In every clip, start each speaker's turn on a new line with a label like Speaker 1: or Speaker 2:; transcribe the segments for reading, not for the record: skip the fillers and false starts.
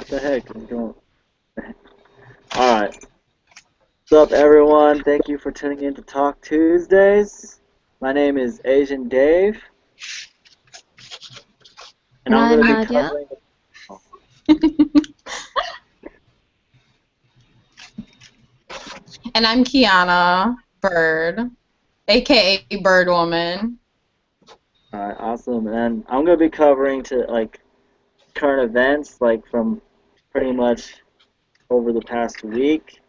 Speaker 1: the heck is going? All right. What's up, everyone? Thank you for tuning in to Talk Tuesdays. My name is Asian Dave, and
Speaker 2: And
Speaker 1: I'm going
Speaker 2: I'm
Speaker 1: to be
Speaker 2: Nadia.
Speaker 1: covering.
Speaker 3: And I'm Kiana Bird, aka Bird Woman.
Speaker 1: All right, awesome. And I'm going to be covering to current events, like from pretty much over the past week.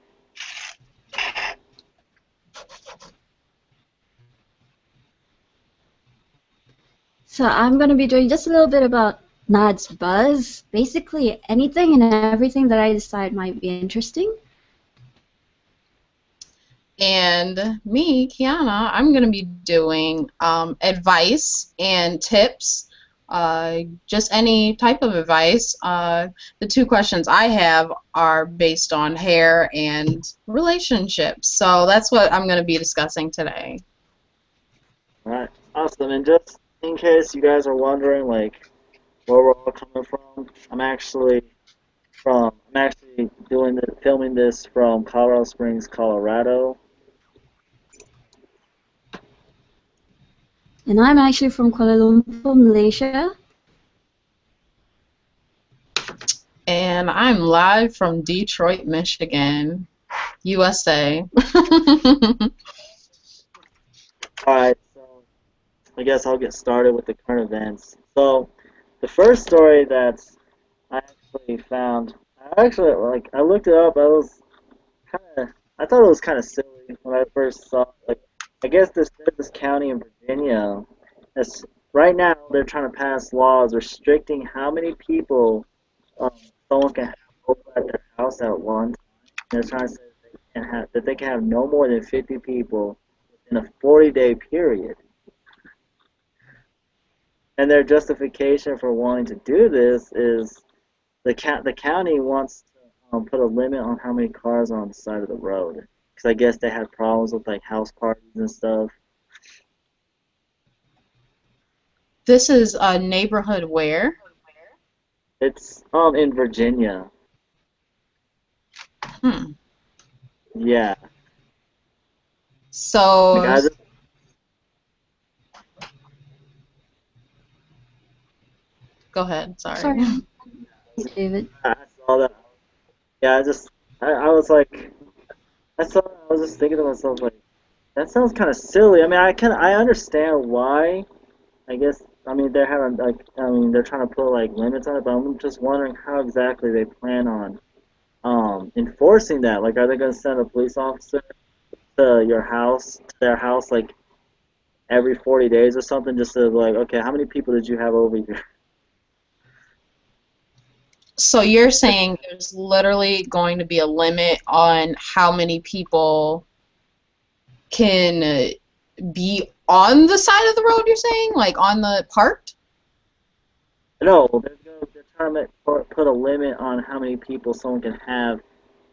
Speaker 2: So I'm going to be doing just a little bit about Nad's Buzz. Basically, anything and everything that I decide might be interesting.
Speaker 3: And me, Kiana, I'm going to be doing advice and tips, just any type of advice. The two questions I have are based on hair and relationships. So that's what I'm going to be discussing today.
Speaker 1: All right, awesome. And just in case you guys are wondering, like, where we're all coming from, I'm actually filming this from Colorado Springs, Colorado.
Speaker 2: And I'm actually from Kuala Lumpur, Malaysia.
Speaker 3: And I'm live from Detroit, Michigan, USA.
Speaker 1: Alright, so I guess I'll get started with the current events. So the first story that I actually found, I looked it up. I thought it was kind of silly when I first saw it. Like, I guess this county in Virginia, that's right now they're trying to pass laws restricting how many people um, someone can have over at their house at one time. They're trying to say that they can have no more than 50 people in a 40-day period. And their justification for wanting to do this is the county wants to put a limit on how many cars are on the side of the road. Because I guess they had problems with like house parties and stuff.
Speaker 3: This is a neighborhood where?
Speaker 1: It's in Virginia.
Speaker 3: Hmm.
Speaker 1: Yeah. Like
Speaker 3: So,
Speaker 1: I just
Speaker 3: go ahead, sorry.
Speaker 2: Sorry, David.
Speaker 1: I saw that. Yeah, I was like I was just thinking to myself like that sounds kind of silly. I mean, I understand why. I guess I mean they're trying to put like limits on it, but I'm just wondering how exactly they plan on enforcing that. Like, are they going to send a police officer to their house, like every 40 days or something, just to like, okay, how many people did you have over here?
Speaker 3: So you're saying there's literally going to be a limit on how many people can be on the side of the road, you're saying? Like on the parked?
Speaker 1: No, they're trying to put a limit on how many people someone can have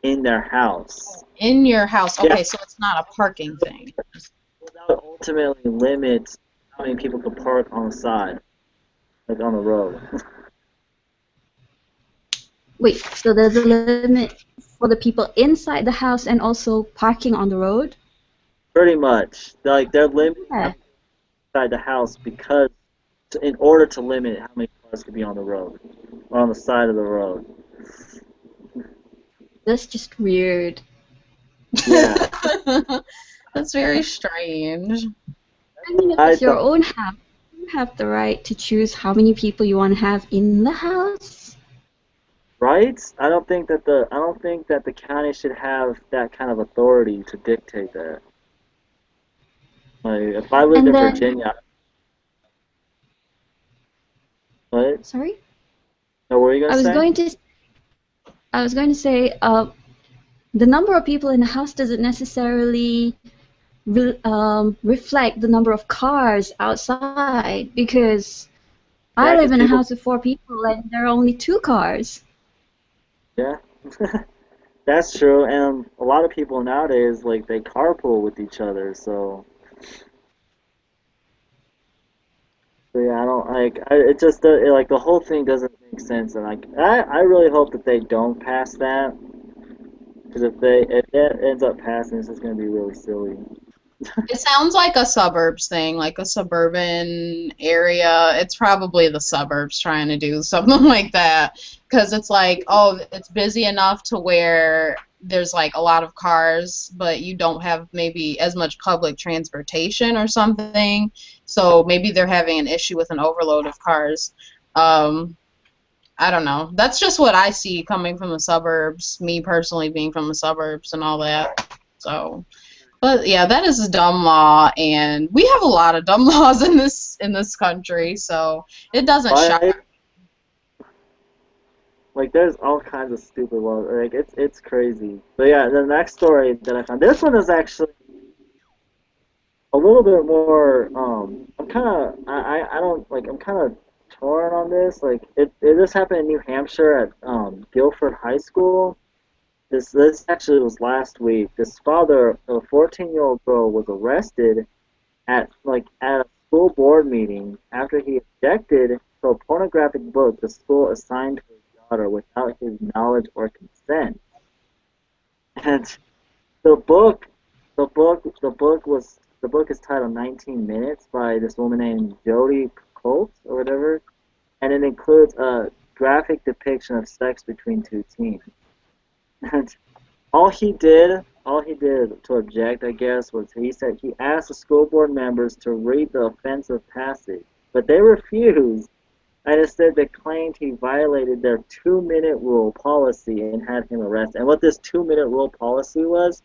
Speaker 1: in their house.
Speaker 3: In your house.
Speaker 1: Yeah,
Speaker 3: Okay, so it's not a parking thing.
Speaker 1: that would ultimately limit how many people could park on the side, like on the road.
Speaker 2: Wait, so there's a limit for the people inside the house and also parking on the road?
Speaker 1: Pretty much, they're limiting how
Speaker 2: Yeah,
Speaker 1: many inside the house because in order to limit how many cars could be on the road or on the side of the road.
Speaker 2: that's just weird.
Speaker 1: Yeah,
Speaker 3: That's very strange.
Speaker 2: I mean, if
Speaker 1: I
Speaker 2: it's your
Speaker 1: thought,
Speaker 2: own house, you have the right to choose how many people you want to have in the house.
Speaker 1: right? I don't think that the county should have that kind of authority to dictate that. Like, if I lived
Speaker 2: And
Speaker 1: in
Speaker 2: then,
Speaker 1: Virginia, what?
Speaker 2: sorry,
Speaker 1: No, what were you gonna
Speaker 2: I was
Speaker 1: say?
Speaker 2: going to, I was going to say, the number of people in the house doesn't necessarily reflect the number of cars outside because I
Speaker 1: Yeah,
Speaker 2: live
Speaker 1: because
Speaker 2: in a
Speaker 1: people,
Speaker 2: house with 4 people and there are only 2 cars.
Speaker 1: yeah, that's true. And a lot of people nowadays, like, they carpool with each other. So So yeah, I don't like. It just like the whole thing doesn't make sense, and like I really hope that they don't pass that, because if that ends up passing, it's just gonna be really silly.
Speaker 3: It sounds like a suburbs thing, like a suburban area. It's probably the suburbs trying to do something like that. Because it's like, oh, it's busy enough to where there's like a lot of cars, but you don't have maybe as much public transportation or something. So maybe they're having an issue with an overload of cars. Um, I don't know. That's just what I see coming from the suburbs, me personally being from the suburbs and all that. So. But yeah, that is a dumb law, and we have a lot of dumb laws in this country, so it doesn't shock.
Speaker 1: Like there's all kinds of stupid laws. Like it's crazy. But yeah, the next story that I found. This one is actually a little bit more. I'm kind of. I don't like. I'm kind of torn on this. Like this happened in New Hampshire at Guilford High School. This actually was last week. This father of a 14-year-old girl was arrested at a school board meeting after he objected to a pornographic book the school assigned to his daughter without his knowledge or consent. And the book is titled 19 Minutes by this woman named Jodi Colt or whatever, and it includes a graphic depiction of sex between two teens. And all he did to object, I guess, was he asked the school board members to read the offensive passage, but they refused, and instead they claimed he violated their 2-minute rule policy and had him arrested. And what this 2-minute rule policy was,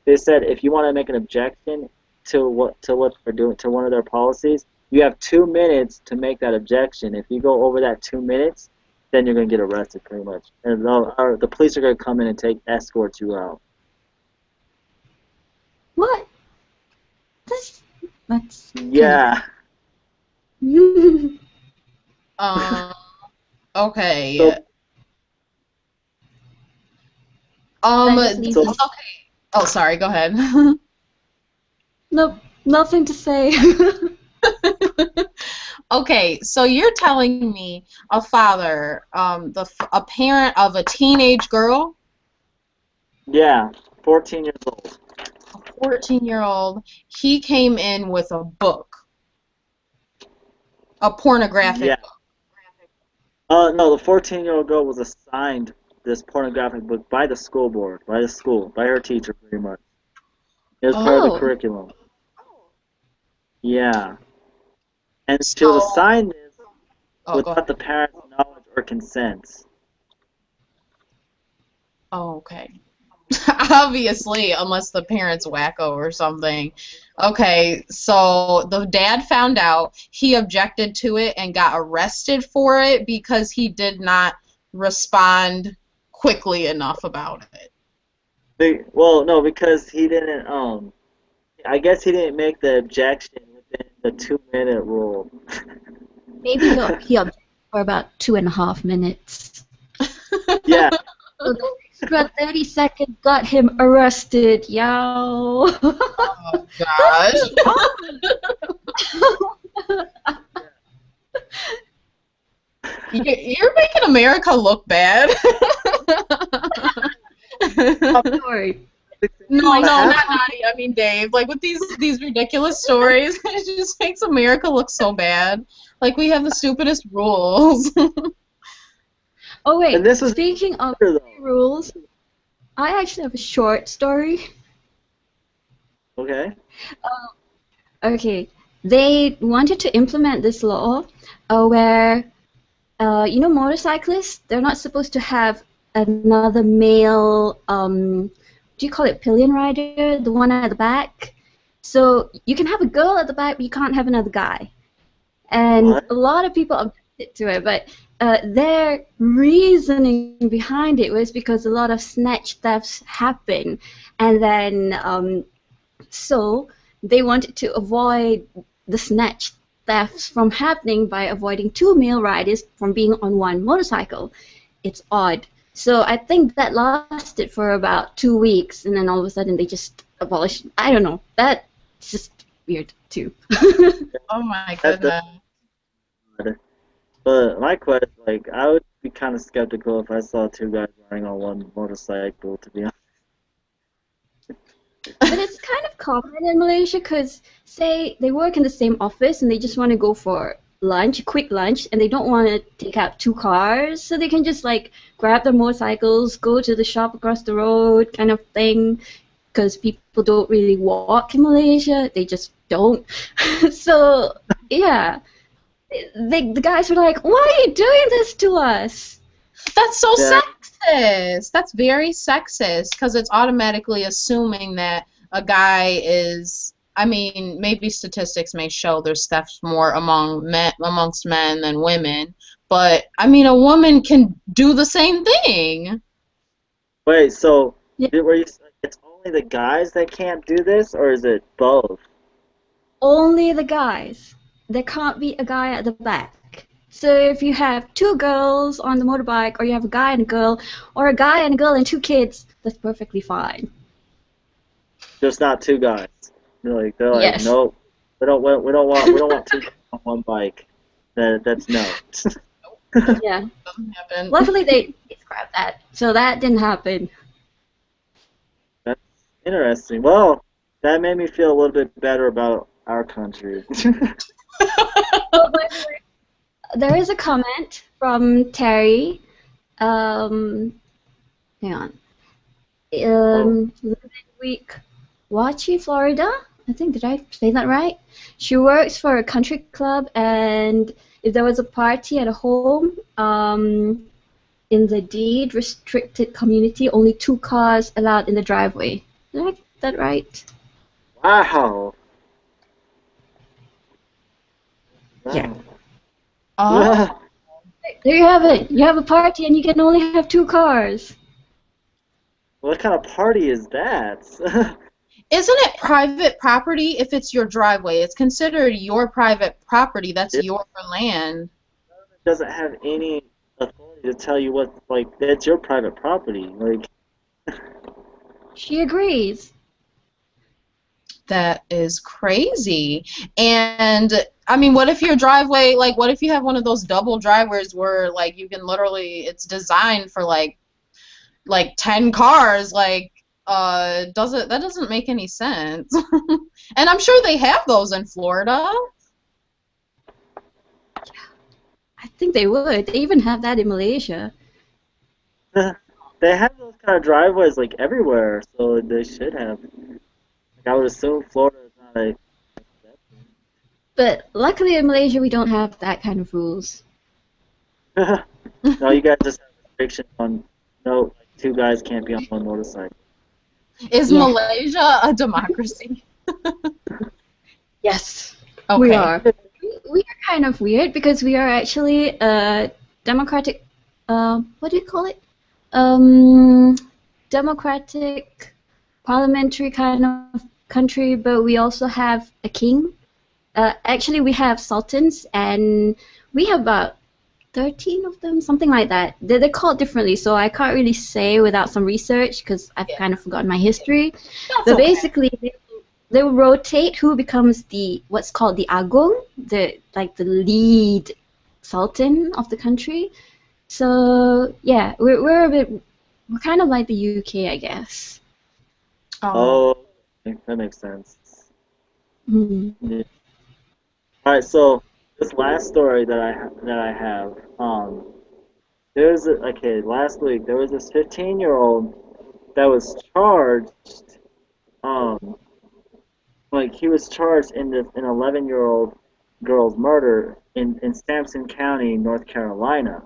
Speaker 1: they said if you want to make an objection to what they're doing to one of their policies, you have 2 minutes to make that objection. If you go over that 2 minutes, then you're going to get arrested pretty much. And the police are going to come in and escort you out.
Speaker 2: What? That's
Speaker 1: Yeah.
Speaker 3: Okay.
Speaker 1: So,
Speaker 3: Okay. Oh, sorry. Go ahead.
Speaker 2: Nope, nothing to say.
Speaker 3: Okay, so you're telling me a father, a parent of a teenage girl,
Speaker 1: yeah, 14 years old.
Speaker 3: a 14-year-old, he came in with a book, a pornographic book.
Speaker 1: No, the 14-year-old girl was assigned this pornographic book by the school board, by her teacher, pretty much. It was part of the curriculum. Yeah. And she was assigned this without the parent's knowledge or consent.
Speaker 3: Oh, okay. Obviously, unless the parent's wacko or something. Okay, so the dad found out, he objected to it and got arrested for it because he did not respond quickly enough about it.
Speaker 1: Well, no, because he didn't, I guess he didn't make the objection within the 2-minute rule.
Speaker 2: Maybe he objected for about 2.5 minutes.
Speaker 1: Yeah.
Speaker 2: So the extra 30 seconds got him arrested, yo.
Speaker 3: Oh, gosh. You're making America look bad.
Speaker 2: Sorry.
Speaker 3: No, not Nadia. I mean Dave. Like with these ridiculous stories, it just makes America look so bad. Like we have the stupidest rules.
Speaker 2: Oh wait,
Speaker 1: And this is
Speaker 2: speaking of
Speaker 1: though.
Speaker 2: rules, I actually have a short story.
Speaker 1: Okay.
Speaker 2: Okay, they wanted to implement this law where, motorcyclists, they're not supposed to have another male, do you call it pillion rider, the one at the back? So you can have a girl at the back, but you can't have another guy. And
Speaker 1: What?
Speaker 2: a lot of people objected to it, but their reasoning behind it was because a lot of snatch thefts happen, and then so they wanted to avoid the snatch thefts from happening by avoiding 2 male riders from being on one motorcycle. It's odd. So I think that lasted for about 2 weeks, and then all of a sudden they just abolished. I don't know. That's just weird too.
Speaker 3: Oh my goodness.
Speaker 1: odd. But my question, like, I would be kind of skeptical if I saw two guys riding on one motorcycle, to be honest.
Speaker 2: But it's kind of common in Malaysia because, say, they work in the same office and they just want to go for lunch, quick lunch, and they don't want to take out two cars, so they can just like grab their motorcycles, go to the shop across the road, kind of thing. Because people don't really walk in Malaysia, they just don't. So yeah, the guys were like, "Why are you doing this to us?"
Speaker 3: That's so
Speaker 1: Yeah.
Speaker 3: sexist. That's very sexist because it's automatically assuming that a guy is. I mean, maybe statistics may show there's theft more amongst men than women, but I mean, a woman can do the same thing.
Speaker 1: Wait, so
Speaker 2: Yeah.
Speaker 1: were you saying it's only the guys that can't do this, or is it both?
Speaker 2: Only the guys. There can't be a guy at the back. So if you have two girls on the motorbike, or you have a guy and a girl, or a guy and a girl and two kids, that's perfectly fine.
Speaker 1: Just not two guys. They're like,
Speaker 2: Yes.
Speaker 1: nope. We don't want two guys on one bike. That's no.
Speaker 2: Yeah.
Speaker 3: Doesn't happen.
Speaker 2: Luckily they scrapped that, so that didn't happen.
Speaker 1: That's interesting. Well, that made me feel a little bit better about our country.
Speaker 2: Oh, by the way, there is a comment from Terry. Hang on. Living Week, Wachi, Florida. I think, did I say that right? She works for a country club, and if there was a party at a home, in the deed restricted community, only two cars allowed in the driveway. Did I get that right?
Speaker 1: Wow.
Speaker 2: Yeah.
Speaker 3: Oh.
Speaker 2: There you have it. You have a party, and you can only have two cars.
Speaker 1: What kind of party is that?
Speaker 3: Isn't it private property if it's your driveway? It's considered your private property. That's
Speaker 1: Yeah.
Speaker 3: your land.
Speaker 1: It doesn't have any authority to tell you what, like, that's your private property. Like,
Speaker 2: She agrees.
Speaker 3: That is crazy. And I mean, what if your driveway, like, what if you have one of those double driveways where, like, you can literally, it's designed for like 10 cars, like, that doesn't make any sense. And I'm sure they have those in Florida.
Speaker 2: I think they would. They even have that in Malaysia.
Speaker 1: they have those kind of driveways, like, everywhere, so they should have. Like, I would assume Florida is not a...
Speaker 2: But luckily in Malaysia we don't have that kind of rules.
Speaker 1: No, you guys just have restrictions on, no, like, two guys can't be on one motorcycle.
Speaker 3: Is
Speaker 2: Yeah.
Speaker 3: Malaysia a democracy?
Speaker 2: Yes,
Speaker 3: Okay.
Speaker 2: we are. We are kind of weird because we are actually a democratic, what do you call it? Democratic parliamentary kind of country, but we also have a king. Actually, we have sultans, and we have about 13 of them, something like that. They're called differently, so I can't really say without some research because I've kind of forgotten my history.
Speaker 3: That's
Speaker 2: But
Speaker 3: okay.
Speaker 2: basically, they will rotate who becomes what's called the agong, the lead sultan of the country. So yeah, we're kind of like the UK, I guess.
Speaker 1: Oh, that makes sense.
Speaker 2: Hmm.
Speaker 1: Yeah. All right, so this last story that I have, last week there was this 15-year-old that was charged, like he was charged in an 11-year-old girl's murder in Sampson County, North Carolina.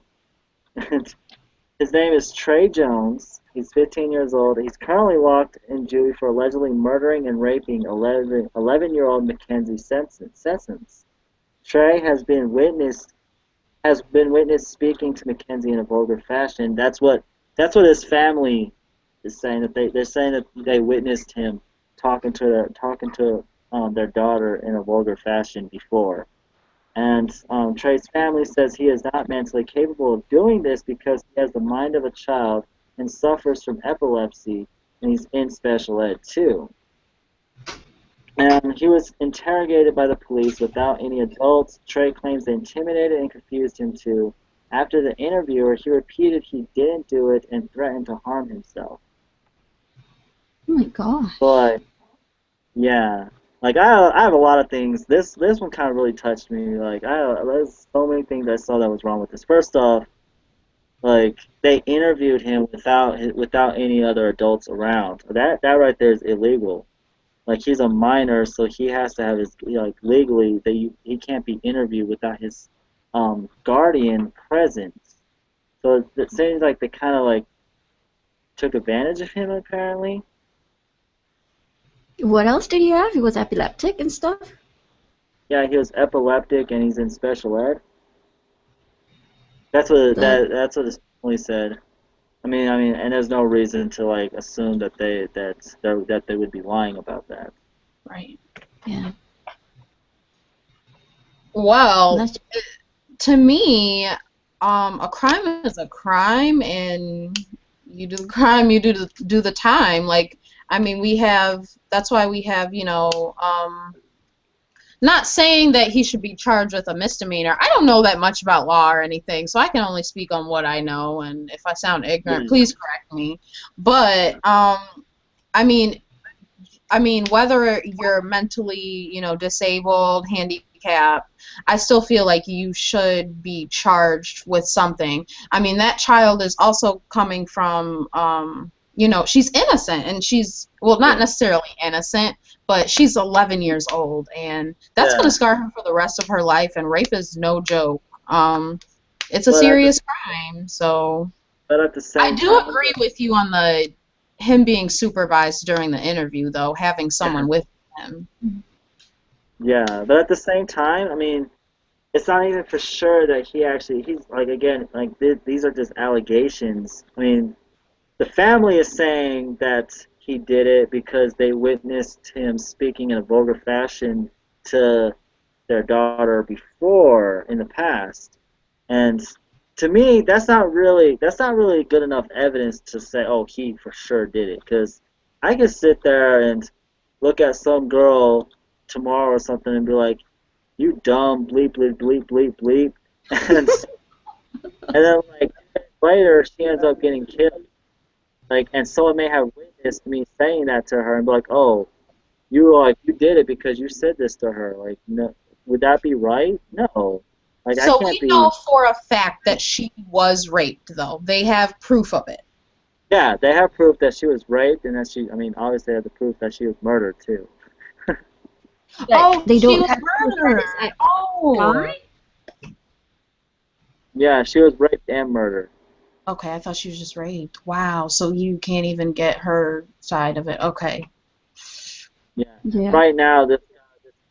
Speaker 1: His name is Trey Jones. He's 15 years old. He's currently locked in juvie for allegedly murdering and raping 11-year-old Mackenzie Sessions. Trey has been witnessed speaking to Mackenzie in a vulgar fashion. That's what his family is saying, that they're saying that they witnessed him talking to their daughter in a vulgar fashion before. And Trey's family says he is not mentally capable of doing this because he has the mind of a child and suffers from epilepsy, and he's in special ed too. And he was interrogated by the police without any adults. Trey claims they intimidated and confused him too. After the interviewer, he repeated he didn't do it and threatened to harm himself.
Speaker 2: Oh my gosh.
Speaker 1: So, like, yeah, like I have a lot of things. This one kind of really touched me. Like there's so many things I saw that was wrong with this. First off, like they interviewed him without any other adults around. That right there is illegal. Like he's a minor, so he has to have his like legally he can't be interviewed without his guardian present. So it seems like they kind of like took advantage of him apparently.
Speaker 2: What else did he have? He was epileptic and stuff?
Speaker 1: Yeah, he was epileptic and he's in special ed. That's what his family said. I mean, and there's no reason to like assume that they would be lying about that.
Speaker 3: Right.
Speaker 2: Yeah.
Speaker 3: Well,
Speaker 2: That's-
Speaker 3: to me, a crime is a crime, and you do the crime, you do the time. Like, I mean, that's why we have, not saying that he should be charged with a misdemeanor. I don't know that much about law or anything, so I can only speak on what I know, and if I sound ignorant, please correct me. But, I mean, whether you're mentally, disabled, handicapped, I still feel like you should be charged with something. I mean, that child is also coming from, she's innocent, and well, not necessarily innocent, but she's 11 years old, and that's going to scar her for the rest of her life, and rape is no joke. It's a serious crime, so
Speaker 1: But at the same
Speaker 3: I do agree with you on him being supervised during the interview, though, having someone with him.
Speaker 1: Yeah, but at the same time, I mean, it's not even for sure that he's like again like these are just allegations. I mean, the family is saying that he did it because they witnessed him speaking in a vulgar fashion to their daughter before in the past, and to me that's not really good enough evidence to say, oh, he for sure did it, because I could sit there and look at some girl tomorrow or something and be like, you dumb bleep bleep bleep bleep bleep, and then like later she ends up getting killed. Like, and someone may have witnessed me saying that to her and be like, oh, you did it because you said this to her. Like, no, would that be right? No. Like,
Speaker 3: So
Speaker 1: I can't
Speaker 3: we know for a fact that she was raped, though. They have proof of it.
Speaker 1: Yeah, they have proof that she was raped, and that obviously they have the proof that she was murdered too.
Speaker 3: Oh,
Speaker 2: they
Speaker 3: she
Speaker 2: don't
Speaker 3: was
Speaker 2: have
Speaker 3: murdered. Oh.
Speaker 2: Right?
Speaker 1: Yeah, she was raped and murdered.
Speaker 3: Okay, I thought she was just raped. Wow, so you can't even get her side of it. Okay.
Speaker 2: Yeah.
Speaker 1: Right now, this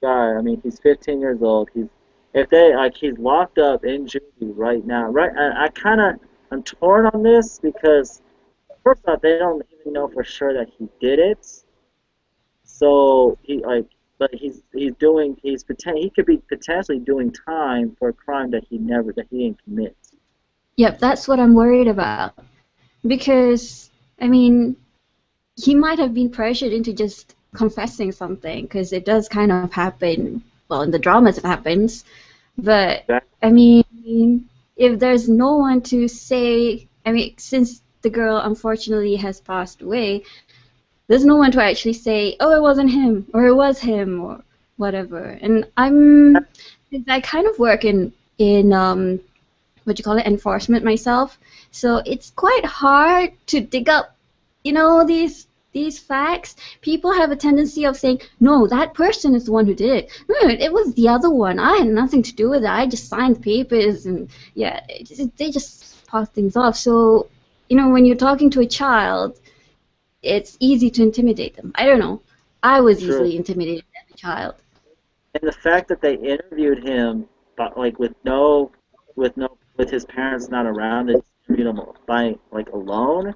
Speaker 1: guy, I mean, he's 15 years old. He's locked up in juvie right now. Right, I'm torn on this because first off, they don't even know for sure that he did it. So but he could be potentially doing time for a crime that he didn't commit.
Speaker 2: Yep, that's what I'm worried about. Because, I mean, he might have been pressured into just confessing something, because it does kind of happen. Well, in the dramas it happens. But, I mean, if there's no one to say, I mean, since the girl unfortunately has passed away, there's no one to actually say, oh, it wasn't him, or it was him, or whatever. And I kind of work in enforcement myself. So it's quite hard to dig up, these facts. People have a tendency of saying, no, that person is the one who did it. No, it was the other one. I had nothing to do with it. I just signed papers, and yeah, they just pass things off. So, when you're talking to a child, it's easy to intimidate them. I don't know. I was easily intimidated as a child.
Speaker 1: And the fact that they interviewed him, but like with his parents not around, they just interviewed him by alone.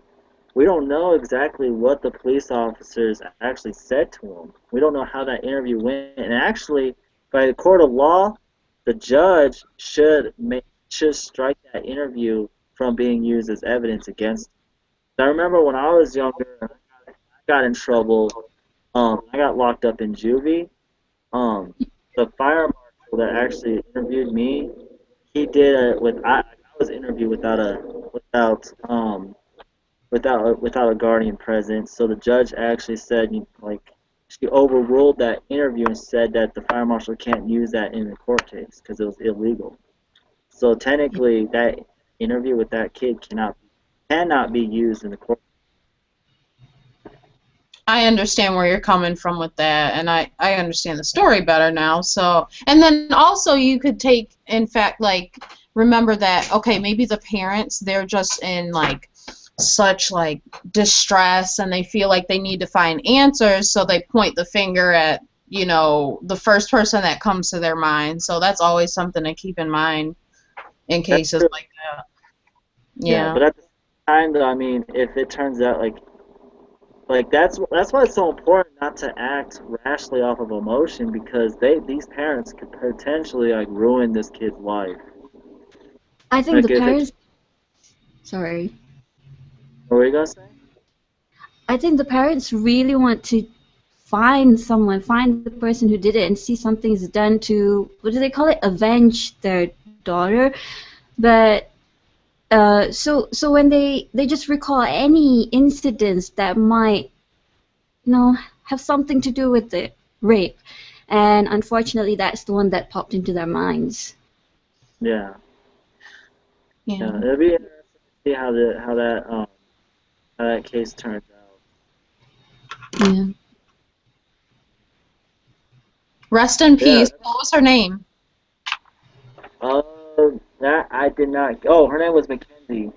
Speaker 1: We don't know exactly what the police officers actually said to him. We don't know how that interview went. And actually, by the court of law, the judge should strike that interview from being used as evidence against him. I remember when I was younger, I got in trouble I got locked up in juvie. Um, the fire marshal that actually interviewed me, he did it with I was interviewed without a guardian present. So the judge actually said she overruled that interview and said that the fire marshal can't use that in the court case because it was illegal. So technically, that interview with that kid cannot be used in the court.
Speaker 3: I understand where you're coming from with that, and I understand the story better now. So, and then also you could take, in fact, like, remember that, okay, maybe the parents, they're just in, like, such, like, distress, and they feel like they need to find answers, so they point the finger at, you know, the first person that comes to their mind. So that's always something to keep in mind in
Speaker 1: That's
Speaker 3: cases
Speaker 1: true.
Speaker 3: like that.
Speaker 1: Yeah,
Speaker 3: Yeah.
Speaker 1: but at the same time, though, I mean, if it turns out that's why it's so important not to act rashly off of emotion because these parents could potentially like ruin this kid's life.
Speaker 2: I think the
Speaker 1: Like if it,
Speaker 2: parents. Sorry.
Speaker 1: what were you gonna say?
Speaker 2: I think the parents really want to find someone, find the person who did it, and see something is done to, what do they call it, avenge their daughter. But so when they just recall any incidents that might, have something to do with the rape, and unfortunately that's the one that popped into their minds.
Speaker 1: Yeah,
Speaker 3: Yeah.
Speaker 1: it'll be interesting to see how that case turns out.
Speaker 2: Yeah.
Speaker 3: Rest in
Speaker 1: Yeah.
Speaker 3: peace. What was her name?
Speaker 1: Uh, that I did not. Oh, her name was Mackenzie.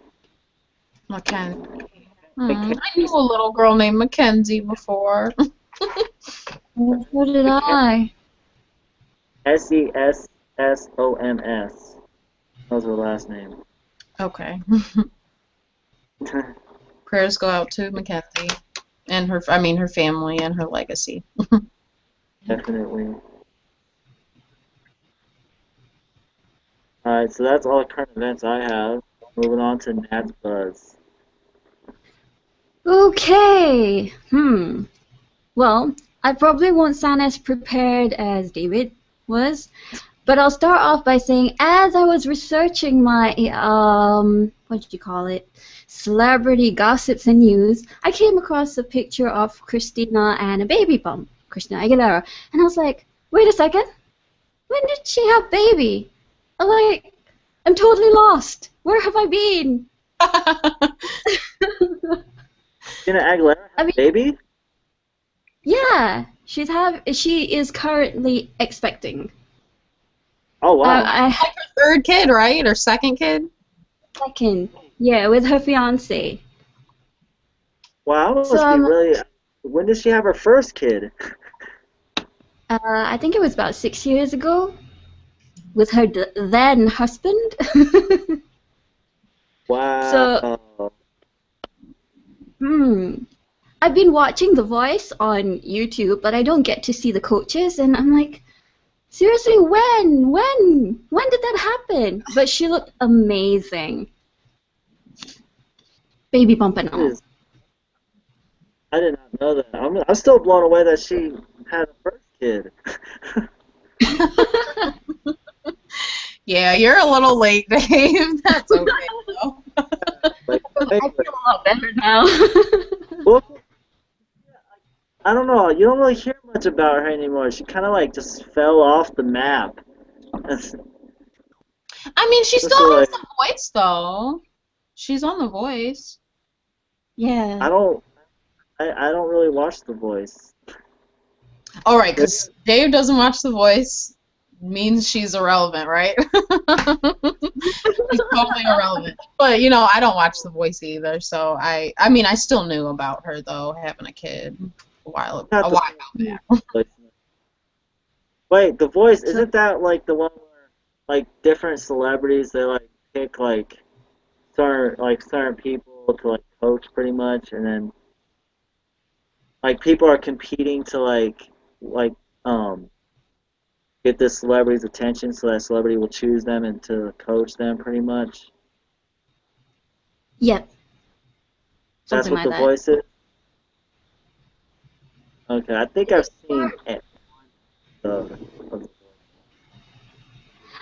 Speaker 3: Mackenzie. I knew
Speaker 1: Mackenzie.
Speaker 3: a little girl named Mackenzie before.
Speaker 2: So did I.
Speaker 1: Sessoms. That was her last name.
Speaker 3: Okay. Prayers go out to Mackenzie and her family and her legacy.
Speaker 1: Definitely. Alright, so that's all the current events I have. Moving on to Nat's Buzz.
Speaker 2: Okay. Well, I probably won't sound as prepared as David was, but I'll start off by saying, as I was researching my what did you call it, celebrity gossips and news, I came across a picture of Christina and a baby bump, Christina Aguilera, and I was like, wait a second, when did she have baby? I'm totally lost. Where have I been?
Speaker 1: Christina Aguilera
Speaker 2: I
Speaker 1: had
Speaker 2: mean,
Speaker 1: a baby?
Speaker 2: yeah, she is currently expecting.
Speaker 1: Oh, wow.
Speaker 2: I
Speaker 3: Like her third kid, right? Or second kid?
Speaker 2: second, yeah, with her fiance.
Speaker 1: Wow, that
Speaker 2: So
Speaker 1: must be really. When did she have her first kid?
Speaker 2: I think it was about 6 years ago with her then husband. So,
Speaker 1: Wow.
Speaker 2: I've been watching The Voice on YouTube, but I don't get to see the coaches, and I'm like, seriously, when did that happen? But she looked amazing, baby bump and all.
Speaker 1: I did not know that. I'm still blown away that she had a first kid.
Speaker 3: Yeah, you're a little late, Dave. That's okay, though.
Speaker 1: Like,
Speaker 2: I feel a lot better now.
Speaker 1: well, I don't know. You don't really hear much about her anymore. She kind of like just fell off the map.
Speaker 3: I mean, she
Speaker 1: Just
Speaker 3: still has
Speaker 1: like
Speaker 3: the voice, though. She's on The Voice.
Speaker 2: Yeah.
Speaker 1: I don't really watch The Voice.
Speaker 3: All right, because Dave doesn't watch The Voice means she's irrelevant, right? She's totally irrelevant. But I don't watch The Voice either, so I mean, I still knew about her though, having a kid a while
Speaker 1: Not the
Speaker 3: back.
Speaker 1: Voice. Wait, The Voice,
Speaker 2: So,
Speaker 1: isn't that like the one where like different celebrities they like pick like certain people to like coach pretty much, and then like people are competing to um get this celebrity's attention so that celebrity will choose them and to coach them pretty much.
Speaker 2: yep,
Speaker 1: That's
Speaker 2: something
Speaker 1: what
Speaker 2: like
Speaker 1: The
Speaker 2: that.
Speaker 1: Voice is. Okay, I think I've seen it. Of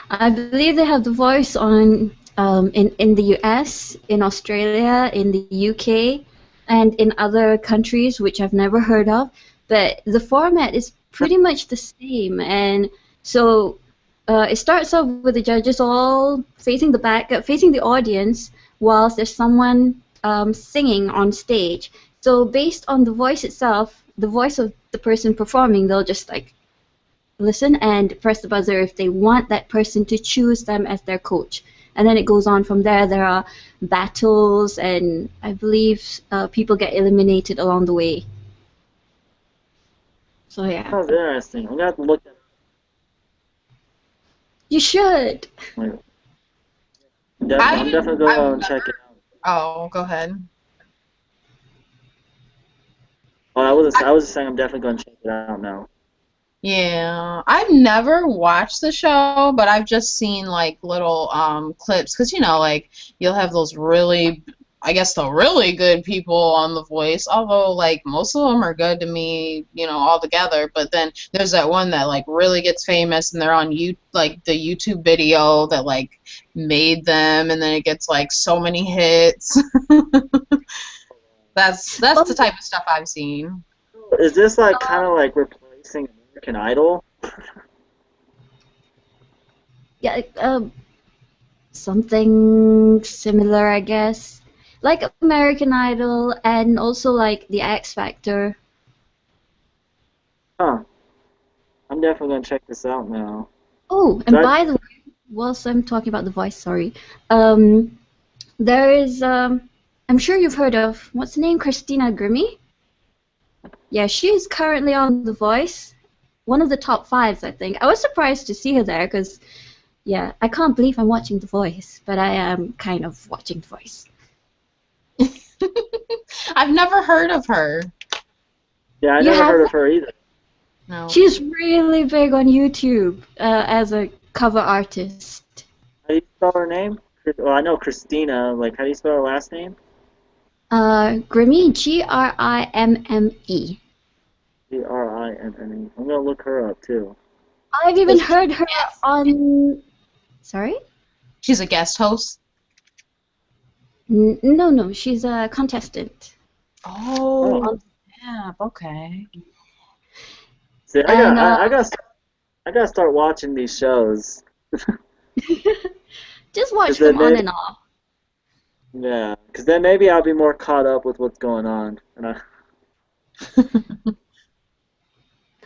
Speaker 2: I believe they have the voice on in the US, in Australia, in the UK, and in other countries which I've never heard of. But the format is pretty much the same, and so it starts off with the judges all facing the back, facing the audience, whilst there's someone singing on stage. So based on the voice itself, the voice of the person performing, they'll just like listen and press the buzzer if they want that person to choose them as their coach. And then it goes on from there. There are battles, and I believe people get eliminated along the way. So yeah,
Speaker 1: sounds interesting. I'm gonna have to look at
Speaker 2: you should.
Speaker 1: it. I'm definitely gonna check it out.
Speaker 3: Oh, go ahead.
Speaker 1: Oh, I was just saying I'm definitely gonna check it out now.
Speaker 3: Yeah, I've never watched the show, but I've just seen like little clips because like you'll have those really, I guess the really good people on The Voice. Although like most of them are good to me, all together. But then there's that one that like really gets famous, and they're on like the YouTube video that like made them, and then it gets like so many hits. That's the type of stuff I've seen.
Speaker 1: Is this like kind of like replacing American Idol?
Speaker 2: Yeah, something similar, I guess. Like American Idol and also like the X Factor.
Speaker 1: Huh. I'm definitely gonna check this out now.
Speaker 2: Oh, and
Speaker 1: Sorry?
Speaker 2: by the way, whilst I'm talking about The Voice, sorry, there is, I'm sure you've heard of, what's the name, Christina Grimmie? Yeah, she is currently on The Voice, one of the top fives, I think. I was surprised to see her there because, yeah, I can't believe I'm watching The Voice, but I am kind of watching The Voice.
Speaker 3: I've never heard of her.
Speaker 1: Yeah, I
Speaker 2: You
Speaker 1: never heard
Speaker 2: haven't?
Speaker 1: of her either.
Speaker 3: No.
Speaker 2: She's really big on YouTube as a cover artist.
Speaker 1: How do you spell her name? Well, I know Christina. Like, how do you spell her last name?
Speaker 2: Grimmie, Grimme.
Speaker 1: Grimme. I'm gonna look her up too.
Speaker 2: I've even heard her on. Sorry?
Speaker 3: She's a guest host.
Speaker 2: No, she's a contestant.
Speaker 3: Oh, yeah, okay.
Speaker 1: See,
Speaker 2: And,
Speaker 1: I gotta start watching these shows.
Speaker 2: just watch
Speaker 1: Is that
Speaker 2: them on
Speaker 1: it?
Speaker 2: and off.
Speaker 1: Yeah, because then maybe I'll be more caught up with what's going on. And
Speaker 2: I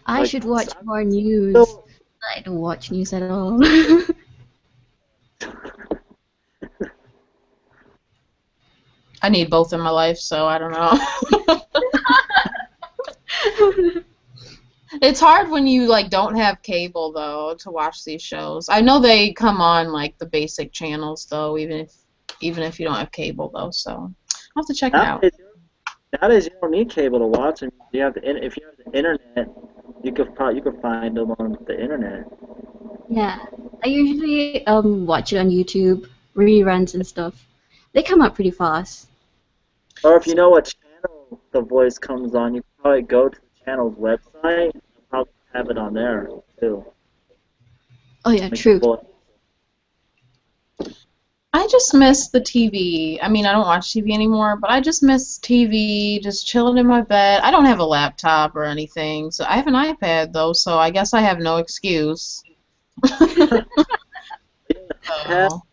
Speaker 1: Like,
Speaker 2: should watch
Speaker 1: I'm
Speaker 2: more news.
Speaker 1: still-
Speaker 2: I don't watch news at all.
Speaker 3: I need both in my life, so I don't know. It's hard when you like don't have cable though to watch these shows. I know they come on like the basic channels though, even if you don't have cable though. So I'll have to check it out.
Speaker 1: Nowadays you don't need cable to watch them. If you have the internet, you could find them on the internet.
Speaker 2: Yeah, I usually watch it on YouTube, reruns and stuff. They come up pretty fast.
Speaker 1: Or if you know what channel The Voice comes on, you can probably go to the channel's website and probably have it on there too.
Speaker 2: Oh yeah,
Speaker 1: Like
Speaker 2: true.
Speaker 1: The Voice.
Speaker 3: I just miss the TV. I mean, I don't watch TV anymore, but I just miss TV, just chilling in my bed. I don't have a laptop or anything, so I have an iPad though, so I guess I have no excuse. So,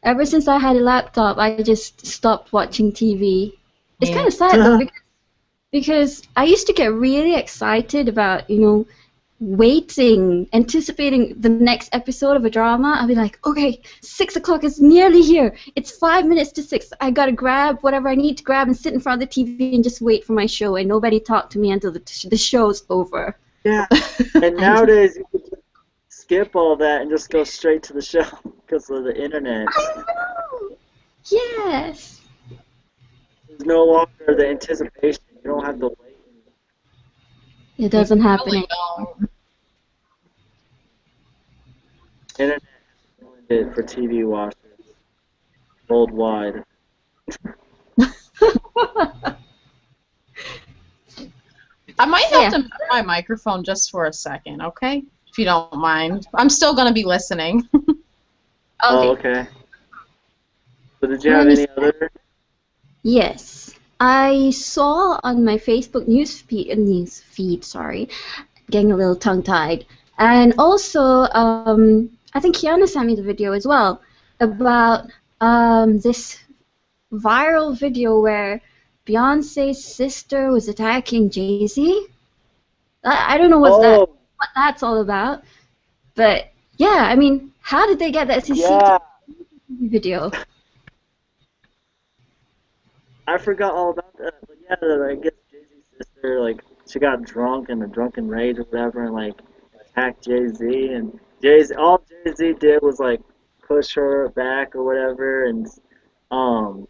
Speaker 2: Ever since I had a laptop, I just stopped watching TV. It's
Speaker 3: yeah.
Speaker 2: kind of sad though, because I used to get really excited about, waiting, anticipating the next episode of a drama. I'd be like, okay, 6 o'clock is nearly here. It's 5 minutes to 6. I gotta grab whatever I need to grab and sit in front of the TV and just wait for my show, and nobody talk to me until the show's over.
Speaker 1: Yeah. And nowadays you can just skip all that and just go straight to the show because of the internet.
Speaker 2: I know! Yes!
Speaker 1: There's no longer the anticipation. You don't have to wait.
Speaker 2: It doesn't happen
Speaker 3: really
Speaker 2: anymore.
Speaker 3: don't.
Speaker 1: Internet has ruined it for TV watchers worldwide.
Speaker 3: I might
Speaker 2: So,
Speaker 3: have
Speaker 2: yeah.
Speaker 3: to mute my microphone just for a second, okay? If you don't mind. I'm still going to be listening.
Speaker 1: Oh,
Speaker 2: Okay.
Speaker 1: okay. So did you
Speaker 2: Let
Speaker 1: have
Speaker 2: me.
Speaker 1: any other?
Speaker 2: Yes, I saw on my Facebook news feed, sorry, getting a little tongue-tied, and also I think Kiana sent me the video as well about this viral video where Beyonce's sister was attacking Jay-Z. I don't know
Speaker 1: Oh,
Speaker 2: what that's all about, but yeah, I mean, how did they get that CCTV
Speaker 1: yeah.
Speaker 2: video?
Speaker 1: I forgot all about that. But yeah, I guess Jay-Z's sister, like, she got drunk in a drunken rage or whatever, and like attacked Jay-Z, and all Jay-Z did was like push her back or whatever, and um,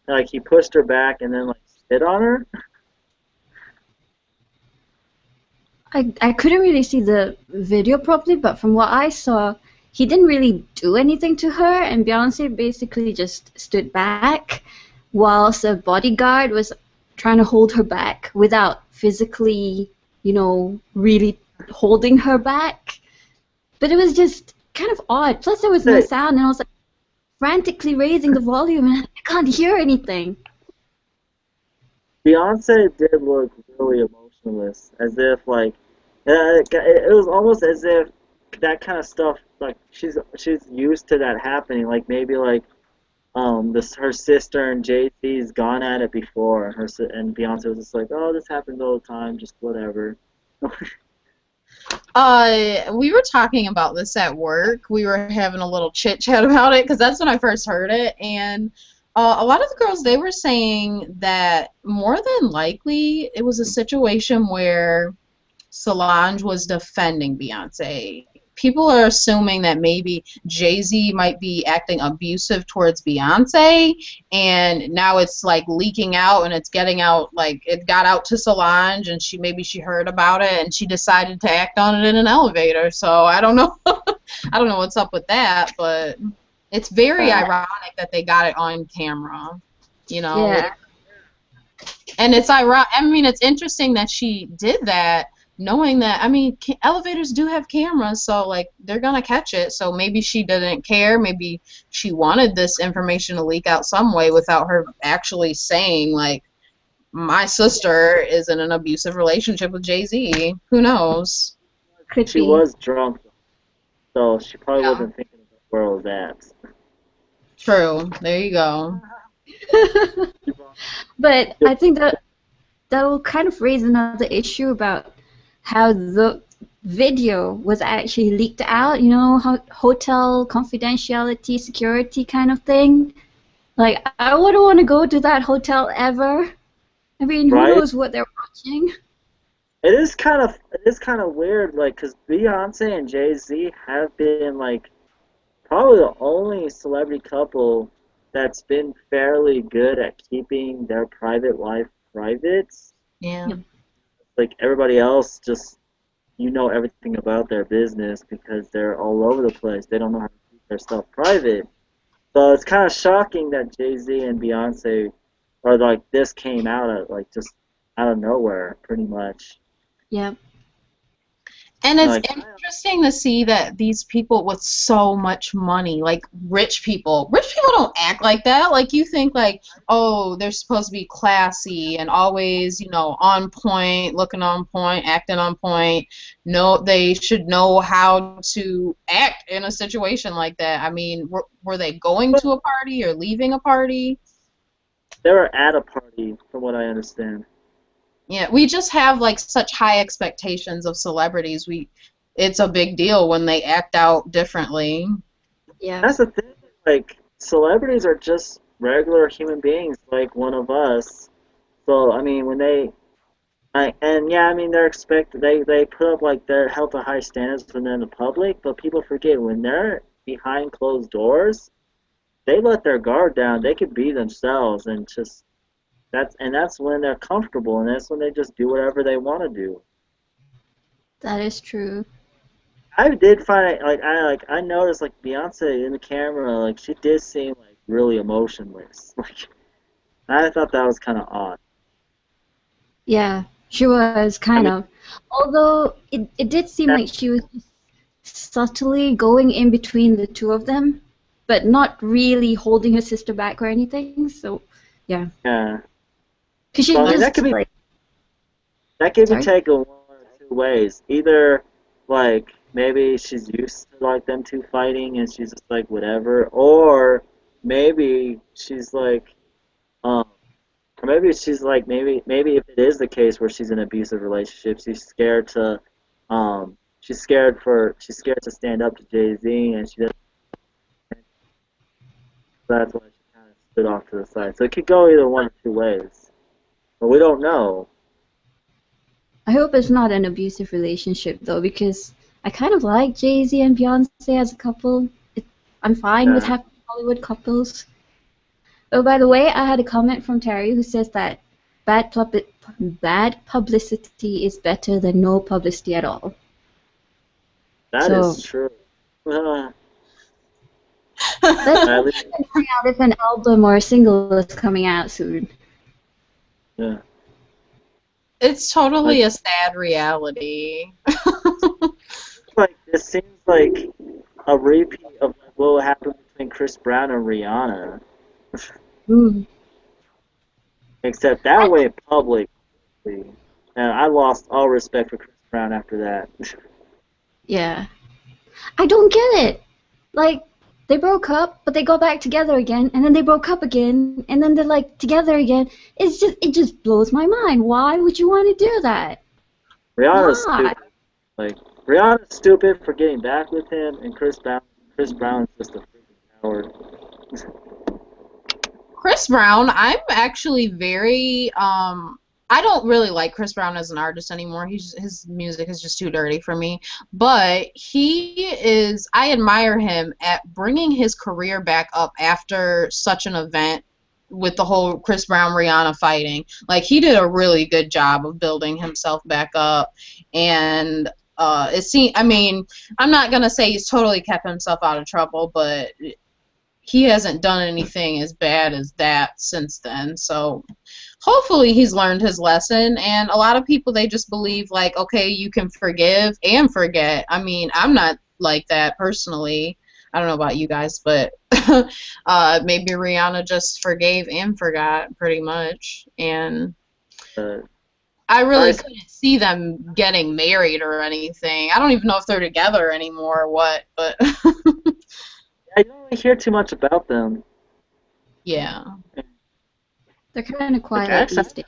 Speaker 1: like he pushed her back and then like spit on her.
Speaker 2: I couldn't really see the video properly, but from what I saw, he didn't really do anything to her, and Beyonce basically just stood back whilst a bodyguard was trying to hold her back without physically, really holding her back. But it was just kind of odd. Plus, there was no
Speaker 1: Hey,
Speaker 2: sound, and I was like frantically raising the volume, and I can't hear anything.
Speaker 1: Beyonce did look really emotionless, as if like it was almost as if that kind of stuff like she's used to that happening. Like maybe like this her sister and Jay-Z's gone at it before. And Beyonce was just like, oh, this happens all the time, just whatever.
Speaker 3: We were talking about this at work. We were having a little chit chat about it because that's when I first heard it, and a lot of the girls they were saying that more than likely it was a situation where Solange was defending Beyonce. People are assuming that maybe Jay-Z might be acting abusive towards Beyonce, and now it's like leaking out and it's getting out, like it got out to Solange and she heard about it and she decided to act on it in an elevator. So I don't know. I don't know what's up with that, but it's very
Speaker 1: Uh,
Speaker 3: ironic that they got it on camera. You know,
Speaker 2: Yeah,
Speaker 3: and it's ironic. I mean, it's interesting that she did that, knowing that. I mean, elevators do have cameras, so like they're gonna catch it. So maybe she didn't care. Maybe she wanted this information to leak out some way without her actually saying like, my sister is in an abusive relationship with Jay-Z. Who knows?
Speaker 2: could
Speaker 1: she
Speaker 2: be.
Speaker 1: was drunk, so she probably
Speaker 3: Yeah.
Speaker 1: wasn't thinking about where it was at.
Speaker 3: True. There you go.
Speaker 2: But I think that will kind of raise another issue about how the video was actually leaked out, how hotel confidentiality, security kind of thing. Like, I wouldn't want to go to that hotel ever. I mean, who
Speaker 1: Right?
Speaker 2: knows what they're watching?
Speaker 1: It is kind of weird, like, cause Beyonce and Jay-Z have been like probably the only celebrity couple that's been fairly good at keeping their private life private.
Speaker 3: Yeah.
Speaker 2: Yep.
Speaker 1: Like everybody else, just everything about their business because they're all over the place. They don't know how to keep their stuff private. So it's kind of shocking that Jay-Z and Beyonce, or like this came out of like just out of nowhere, pretty much.
Speaker 2: Yeah.
Speaker 3: And it's
Speaker 1: Like,
Speaker 3: interesting to see that these people with so much money, like rich people don't act like that. Like you think like, oh, they're supposed to be classy and always, on point, looking on point, acting on point. No, they should know how to act in a situation like that. I mean, were they going to a party or leaving a party?
Speaker 1: they were at a party, from what I understand.
Speaker 3: Yeah, we just have like such high expectations of celebrities. It's a big deal when they act out differently.
Speaker 2: Yeah.
Speaker 1: That's the thing. Like, celebrities are just regular human beings, like one of us. So I mean, when and yeah, I mean they put up like they're held to high standards when they're in the public, but people forget when they're behind closed doors, they let their guard down. They could be themselves and just that's when they're comfortable and that's when they just do whatever they want to do.
Speaker 2: That is true.
Speaker 1: I did find it I noticed like Beyonce in the camera like she did seem like really emotionless. Like I thought that was kind of odd.
Speaker 2: Yeah. She was
Speaker 1: I
Speaker 2: kind
Speaker 1: mean,
Speaker 2: of, although it did seem like she was subtly going in between the two of them, but not really holding her sister back or anything. So, yeah,
Speaker 1: yeah.
Speaker 2: because
Speaker 1: So
Speaker 2: she
Speaker 1: I mean,
Speaker 2: just like,
Speaker 1: that could be
Speaker 2: sorry.
Speaker 1: taken one or two ways. Either like maybe she's used to like them two fighting and she's just like whatever, or maybe she's like um or maybe she's like maybe if it is the case where she's in an abusive relationship, she's scared to stand up to Jay Z and she doesn't that's why she kind of stood off to the side. So it could go either one or two ways. But we don't know.
Speaker 2: I hope it's not an abusive relationship though, because I kind of like Jay-Z and Beyonce as a couple. I'm fine with
Speaker 1: Yeah.
Speaker 2: happy Hollywood couples. Oh, by the way, I had a comment from Terry who says that bad bad publicity is better than no publicity at all.
Speaker 1: That
Speaker 2: So
Speaker 1: is true. Uh,
Speaker 2: let's
Speaker 1: at
Speaker 2: hope
Speaker 1: least,
Speaker 2: she can find out if an album or a single is coming out soon.
Speaker 1: yeah.
Speaker 3: It's totally
Speaker 1: Like,
Speaker 3: a sad reality.
Speaker 1: this seems like a repeat of what will happen between Chris Brown and Rihanna,
Speaker 2: Mm.
Speaker 1: except that went public. And I lost all respect for Chris Brown after that.
Speaker 2: Yeah. I don't get it. Like, they broke up, but they got back together again, and then they broke up again, and then they're like together again. It just blows my mind. Why would you want to do that?
Speaker 1: Rihanna's
Speaker 2: Why?
Speaker 1: stupid. Like Rihanna's stupid for getting back with him, and Chris Brown's just a freaking coward.
Speaker 3: Chris Brown, I'm actually very I don't really like Chris Brown as an artist anymore. His music is just too dirty for me. But I admire him at bringing his career back up after such an event with the whole Chris Brown Rihanna fighting. Like he did a really good job of building himself back up, and I mean, I'm not gonna say he's totally kept himself out of trouble, but he hasn't done anything as bad as that since then. So hopefully he's learned his lesson. And a lot of people, they just believe like, okay, you can forgive and forget. I mean, I'm not like that personally. I don't know about you guys, but maybe Rihanna just forgave and forgot pretty much. And
Speaker 1: Uh,
Speaker 3: I really
Speaker 1: nice.
Speaker 3: couldn't see them getting married or anything. I don't even know if they're together anymore or what, but
Speaker 1: I don't really hear too much about them.
Speaker 3: yeah.
Speaker 2: They're kind of
Speaker 1: Like,
Speaker 2: quiet
Speaker 1: actually,
Speaker 2: these days.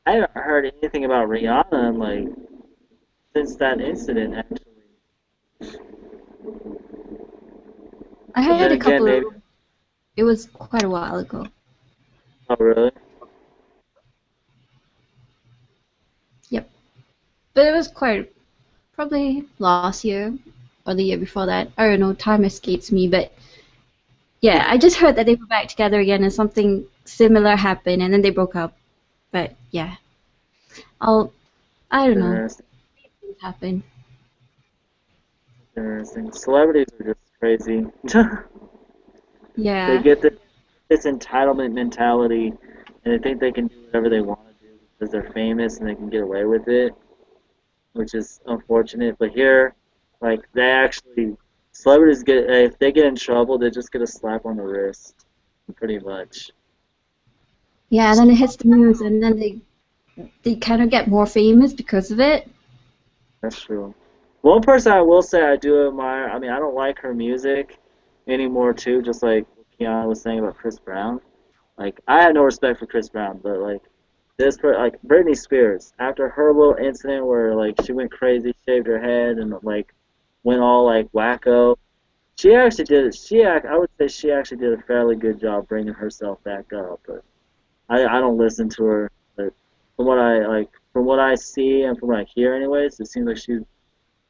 Speaker 1: I haven't heard anything about Rihanna like since that incident. Actually,
Speaker 2: I
Speaker 1: but
Speaker 2: had
Speaker 1: then
Speaker 2: a
Speaker 1: again,
Speaker 2: couple of.
Speaker 1: maybe.
Speaker 2: It was quite a while ago.
Speaker 1: Oh, really?
Speaker 2: Yep. But it was quite probably last year or the year before that. I don't know. Time escapes me, but yeah, I just heard that they were back together again and something similar happened, and then they broke up. But yeah, I don't know.
Speaker 1: Interesting.
Speaker 2: Things happen.
Speaker 1: Interesting. Celebrities are just crazy. They
Speaker 2: Yeah.
Speaker 1: get this entitlement mentality, and they think they can do whatever they want to do because they're famous and they can get away with it, which is unfortunate. But here, like celebrities get if they get in trouble, they just get a slap on the wrist, pretty much.
Speaker 2: Yeah, and then it hits the news, and then they kind of get more famous because of it.
Speaker 1: That's true. One person I will say I do admire. I mean, I don't like her music anymore too. Just like what Kiana was saying about Chris Brown. Like I have no respect for Chris Brown, but like Britney Spears, after her little incident where like she went crazy, shaved her head, and like went all like wacko. She actually did. I would say she actually did a fairly good job bringing herself back up. But I don't listen to her. But from what I see and from what I hear, anyways, it seems like she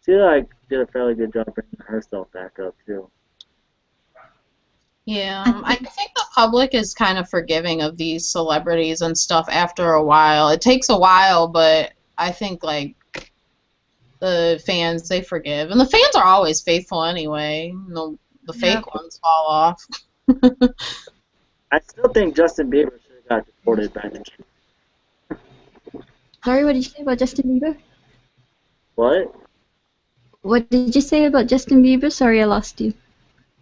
Speaker 1: like did a fairly good job bringing herself back up too.
Speaker 3: Yeah,
Speaker 2: I
Speaker 3: I
Speaker 2: think,
Speaker 3: think the public is kind of forgiving of these celebrities and stuff after a while. It takes a while, but I think like the fans they forgive, and the fans are always faithful anyway. The
Speaker 2: yeah.
Speaker 3: fake ones fall off.
Speaker 1: I still think Justin Bieber should have got deported back to Cuba.
Speaker 2: Sorry, what did you say about Justin Bieber?
Speaker 1: What?
Speaker 2: What did you say about Justin Bieber? Sorry, I lost you.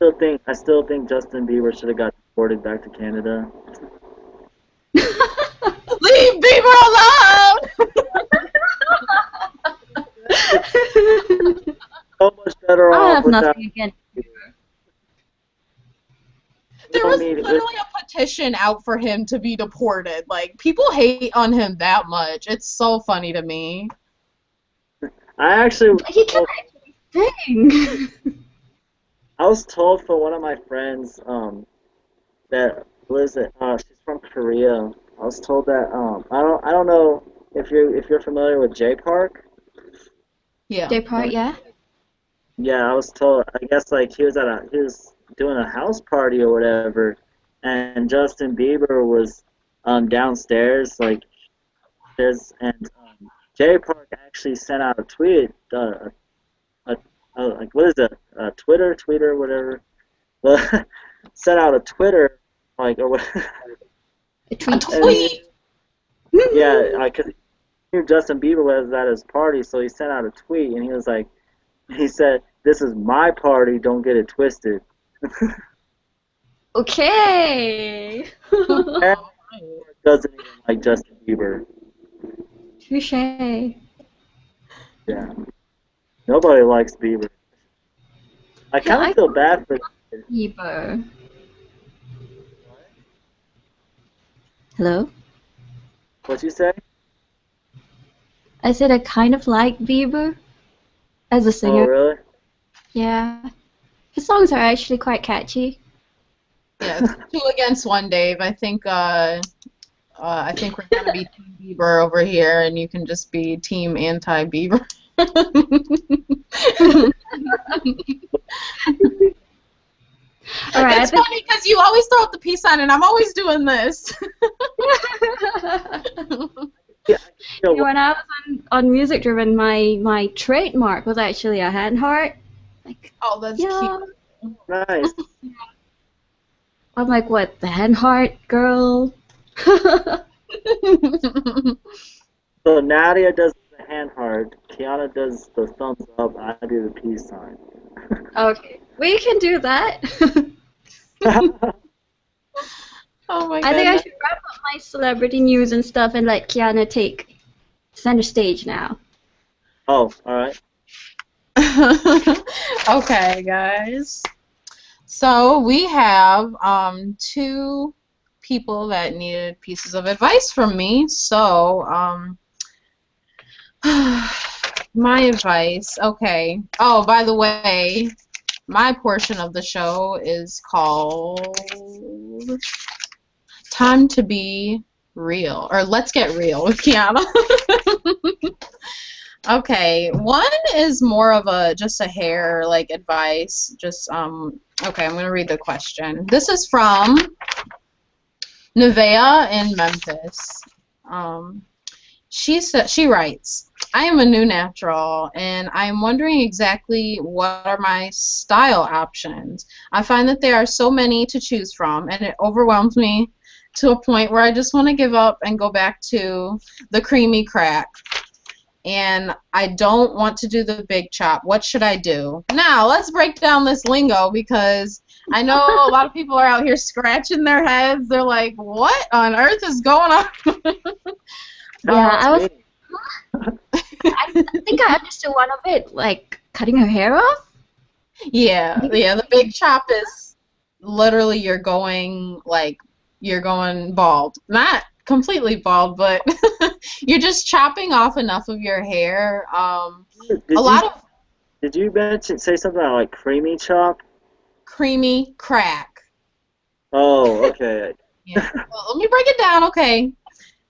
Speaker 1: I still think Justin Bieber should have got deported back to Canada.
Speaker 3: Leave Bieber alone!
Speaker 1: So much better
Speaker 2: I
Speaker 1: off
Speaker 2: have
Speaker 1: without.
Speaker 2: nothing against Bieber.
Speaker 3: There
Speaker 1: don't
Speaker 3: was
Speaker 1: need-
Speaker 3: literally a petition out for him to be deported. Like, people hate on him that much. It's so funny to me.
Speaker 1: I actually.
Speaker 2: He can actually sing.
Speaker 1: I was told from one of my friends that lives at she's from Korea. I was told that I don't know if you're familiar with J Park.
Speaker 3: Yeah.
Speaker 2: J Part, yeah.
Speaker 1: Yeah, I was told. I guess like he was doing a house party or whatever, and Justin Bieber was downstairs and J Park actually sent out a tweet like what is it? Twitter, whatever. Well, sent out a Twitter like or what?
Speaker 2: A tweet.
Speaker 3: Tweet!
Speaker 1: Yeah, because he knew Justin Bieber was at his party, so he sent out a tweet and he said, "This is my party, don't get it twisted."
Speaker 2: Okay.
Speaker 1: Doesn't even like Justin Bieber.
Speaker 2: Touche.
Speaker 1: Yeah, nobody likes Bieber. I kind
Speaker 2: I
Speaker 1: of feel bad for.
Speaker 2: Bieber. Hello?
Speaker 1: What you say?
Speaker 2: I said I kind of like Bieber as a
Speaker 1: Oh,
Speaker 2: singer.
Speaker 1: really?
Speaker 2: Yeah. His songs are actually quite catchy.
Speaker 3: Yeah, it's 2 against 1, Dave. I think we're gonna be Team Bieber over here, and you can just be Team Anti-Bieber.
Speaker 2: All right,
Speaker 3: It's funny because you always throw up the peace sign, and I'm always doing this.
Speaker 1: Yeah. You know,
Speaker 2: when I was on Music Driven, my trademark was actually a hand heart. Like,
Speaker 3: Oh, that's
Speaker 2: yeah.
Speaker 3: cute.
Speaker 1: nice.
Speaker 2: I'm like, what, the hand heart, girl?
Speaker 1: So Nadia does the hand heart. Kiana does the thumbs up. I do the peace sign.
Speaker 2: Okay, we can do that.
Speaker 3: Oh my
Speaker 2: I think I
Speaker 3: goodness.
Speaker 2: should wrap up my celebrity news and stuff and let Kiana take center stage now.
Speaker 1: Oh, all right.
Speaker 3: Okay, guys. So we have 2 people that needed pieces of advice from me. So my advice. Okay. Oh, by the way, my portion of the show is called Time to Be Real, or Let's Get Real with Kiana. Okay, one is more of just a hair like advice. Okay, I'm gonna read the question. This is from Nevea in Memphis. She writes, I am a new natural, and I am wondering exactly what are my style options. I find that there are so many to choose from, and it overwhelms me to a point where I just want to give up and go back to the creamy crack. And I don't want to do the big chop. What should I do? Now, let's break down this lingo because I know a lot of people are out here scratching their heads. They're like, what on earth is going on?
Speaker 2: Yeah, I think I understood one of it, like cutting her hair off.
Speaker 3: Yeah, the big chop is literally you're going bald. Not completely bald, but you're just chopping off enough of your hair.
Speaker 1: Did you say something about like creamy chop?
Speaker 3: Creamy crack.
Speaker 1: Oh, okay.
Speaker 3: Yeah. Well, let me break it down, okay?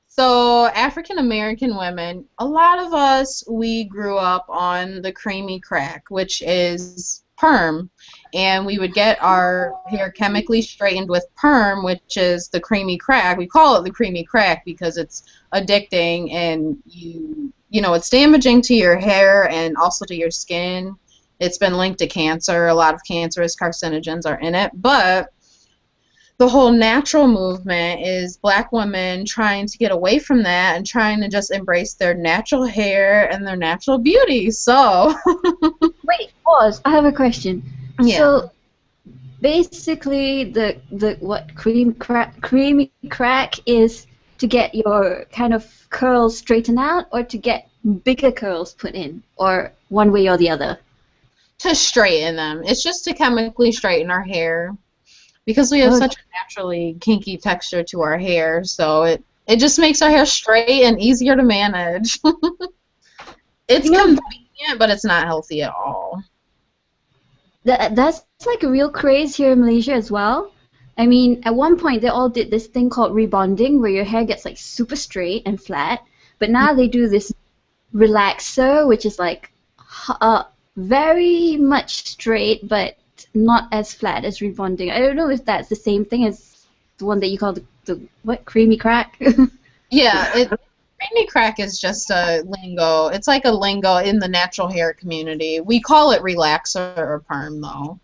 Speaker 3: So African American women, a lot of us, we grew up on the creamy crack, which is perm, and we would get our hair chemically straightened with perm, which is the creamy crack. We call it the creamy crack because it's addicting, and it's damaging to your hair and also to your skin. It's been linked to cancer. A lot of cancerous carcinogens are in it, but the whole natural movement is black women trying to get away from that and trying to just embrace their natural hair and their natural beauty. So,
Speaker 2: Wait, pause. I have a question.
Speaker 3: yeah.
Speaker 2: So basically, the what creamy crack is to get your kind of curls straightened out, or to get bigger curls put in, or one way or the other.
Speaker 3: To straighten them. It's just to chemically straighten our hair because we have
Speaker 2: Okay.
Speaker 3: such a naturally kinky texture to our hair. So it just makes our hair straight and easier to manage. It's
Speaker 2: You know,
Speaker 3: convenient, but it's not healthy at all.
Speaker 2: that's like a real craze here in Malaysia as well. I mean, at one point they all did this thing called rebonding, where your hair gets like super straight and flat. But now they do this relaxer, which is like very much straight, but not as flat as rebonding. I don't know if that's the same thing as the one that you call the what, creamy crack.
Speaker 3: Yeah, creamy crack is just a lingo. It's like a lingo in the natural hair community. We call it relaxer or perm, though.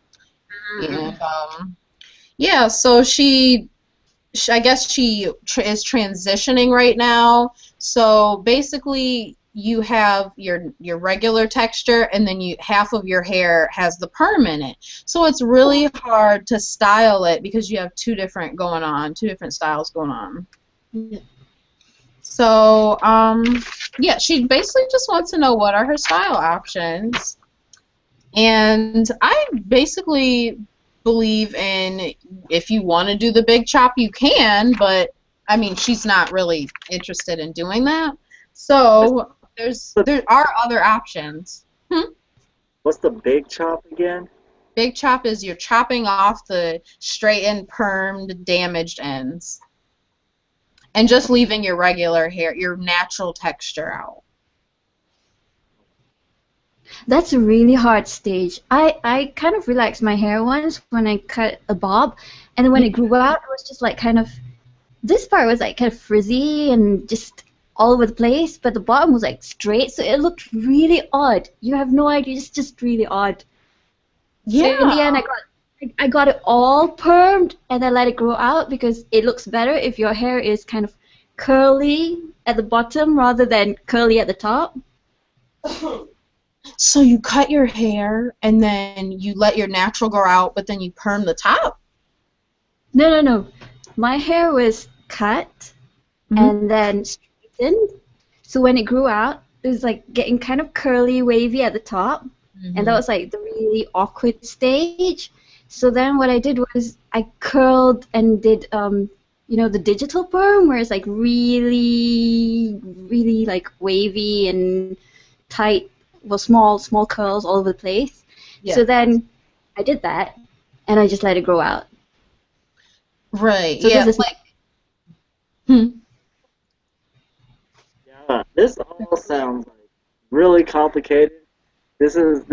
Speaker 3: And yeah, so I guess she is transitioning right now. So basically, you have your regular texture, and then half of your hair has the perm in it. So it's really hard to style it because you have two different styles going on.
Speaker 2: Yeah.
Speaker 3: So yeah, she basically just wants to know what are her style options, and I basically believe in, if you want to do the big chop, you can, but I mean, she's not really interested in doing that. So there are other options.
Speaker 1: What's the big chop again?
Speaker 3: Big chop is you're chopping off the straightened, permed, damaged ends, and just leaving your regular hair, your natural texture out.
Speaker 2: That's a really hard stage. I kind of relaxed my hair once when I cut a bob, and then when it grew out, it was just like kind of, this part was like kind of frizzy and just all over the place, but the bottom was like straight, so it looked really odd. You have no idea, it's just really odd. So in the end, I got it all permed, and then let it grow out because it looks better if your hair is kind of curly at the bottom rather than curly at the top.
Speaker 3: So you cut your hair and then you let your natural grow out, but then you perm the top?
Speaker 2: No. My hair was cut and then straightened. So when it grew out, it was like getting kind of curly, wavy at the top. And that was like the really awkward stage. So then what I did was I curled and did, the digital perm, where it's like really, really like wavy and tight, well, small curls all over the place.
Speaker 3: Yeah.
Speaker 2: So then I did that, and I just let it grow out.
Speaker 3: Right.
Speaker 2: So
Speaker 3: yeah.
Speaker 2: this is
Speaker 3: Like.
Speaker 1: Yeah, this all sounds like really complicated. This is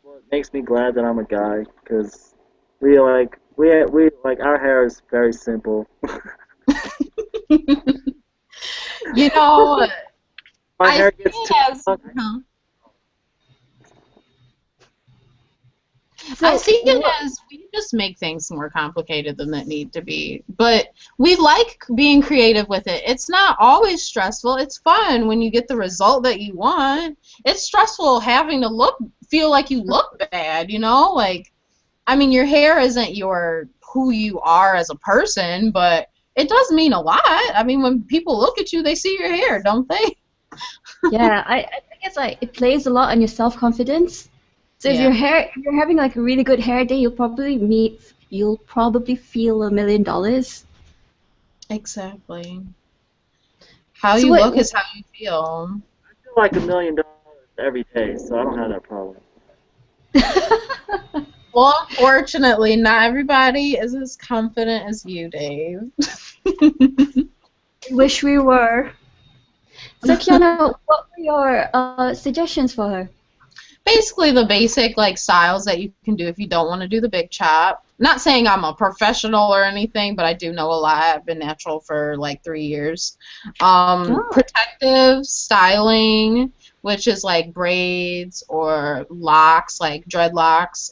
Speaker 1: what makes me glad that I'm a guy, because we like our hair is very simple.
Speaker 3: You know,
Speaker 1: My
Speaker 3: I
Speaker 1: hair
Speaker 3: see
Speaker 1: gets
Speaker 3: it
Speaker 1: too
Speaker 3: as.
Speaker 1: long.
Speaker 3: I see it as we just make things more complicated than they need to be. But we like being creative with it. It's not always stressful. It's fun when you get the result that you want. It's stressful having to feel like you look bad, Like, I mean, your hair isn't who you are as a person, but it does mean a lot. I mean, when people look at you, they see your hair, don't they?
Speaker 2: Yeah, I think it's like it plays a lot on your self-confidence. So if
Speaker 3: Yeah.
Speaker 2: if you're having like a really good hair day, you'll probably feel $1 million.
Speaker 3: Exactly. How
Speaker 2: So
Speaker 3: you
Speaker 2: what-
Speaker 3: look is how you feel.
Speaker 1: I feel like $1 million every day, so I don't have that problem.
Speaker 3: Well, unfortunately, not everybody is as confident as you, Dave.
Speaker 2: Wish we were. So Kiana, what were your suggestions for her?
Speaker 3: Basically, the basic styles that you can do if you don't want to do the big chop. Not saying I'm a professional or anything, but I do know a lot. I've been natural for 3 years. Protective styling, which is like braids or locks, like dreadlocks.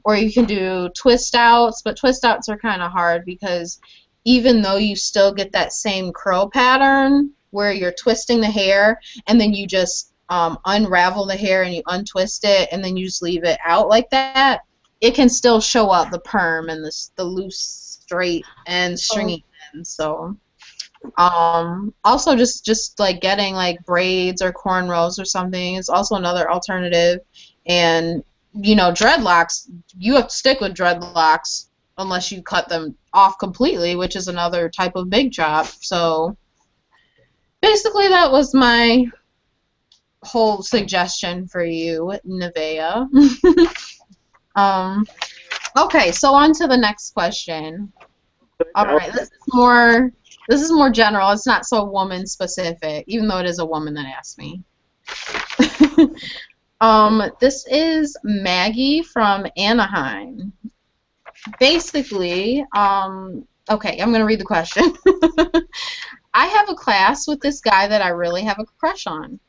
Speaker 3: Or you can do twist outs, but twist outs are kind of hard because even though you still get that same curl pattern where you're twisting the hair and then you just unravel the hair and you untwist it and then you just leave it out like that, it can still show up the perm and the loose, straight, and stringy ends. So, also just like getting like braids or cornrows or something is also another alternative. And dreadlocks, you have to stick with dreadlocks unless you cut them off completely, which is another type of big chop. So basically, that was my whole suggestion for you, Nevaeh. Okay, so on to the next question. All right, this is more general. It's not so woman specific, even though it is a woman that asked me. This is Maggie from Anaheim. Basically, okay, I'm gonna read the question. I have a class with this guy that I really have a crush on.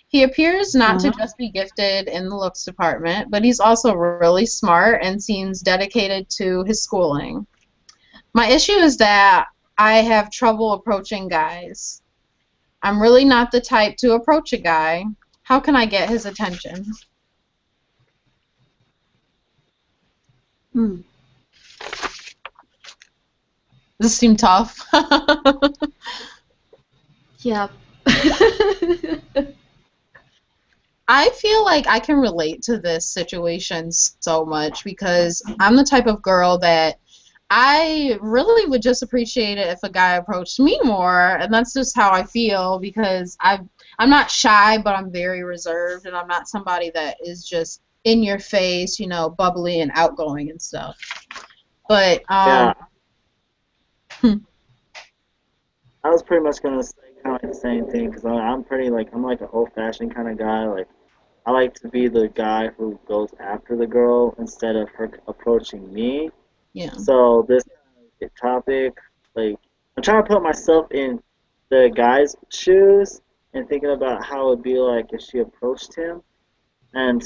Speaker 3: He appears not to just be gifted in the looks department, but he's also really smart and seems dedicated to his schooling. My issue is that I have trouble approaching guys. I'm really not the type to approach a guy. How can I get his attention? Does this seem tough?
Speaker 2: Yeah.
Speaker 3: I feel like I can relate to this situation so much because I'm the type of girl that I really would just appreciate it if a guy approached me more, and that's just how I feel because I'm not shy, but I'm very reserved, and I'm not somebody that is just in your face, bubbly and outgoing and stuff. But
Speaker 1: yeah. I was pretty much gonna say kind of like the same thing because I'm like an old-fashioned kind of guy. Like I like to be the guy who goes after the girl instead of her approaching me.
Speaker 3: Yeah.
Speaker 1: So this topic, like I'm trying to put myself in the guy's shoes and thinking about how it would be like if she approached him, and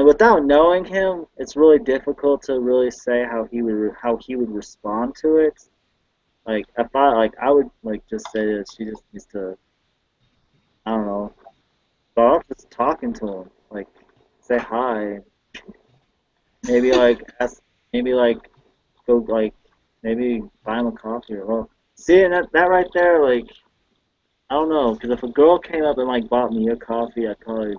Speaker 1: without knowing him, it's really difficult to really say how he would respond to it. Like I would like just say that she just needs to, I don't know, start off just talking to him, like say hi, maybe like ask, maybe like go like maybe buy him a coffee or well, see and that right there, like I don't know, because if a girl came up and like bought me a coffee, I'd probably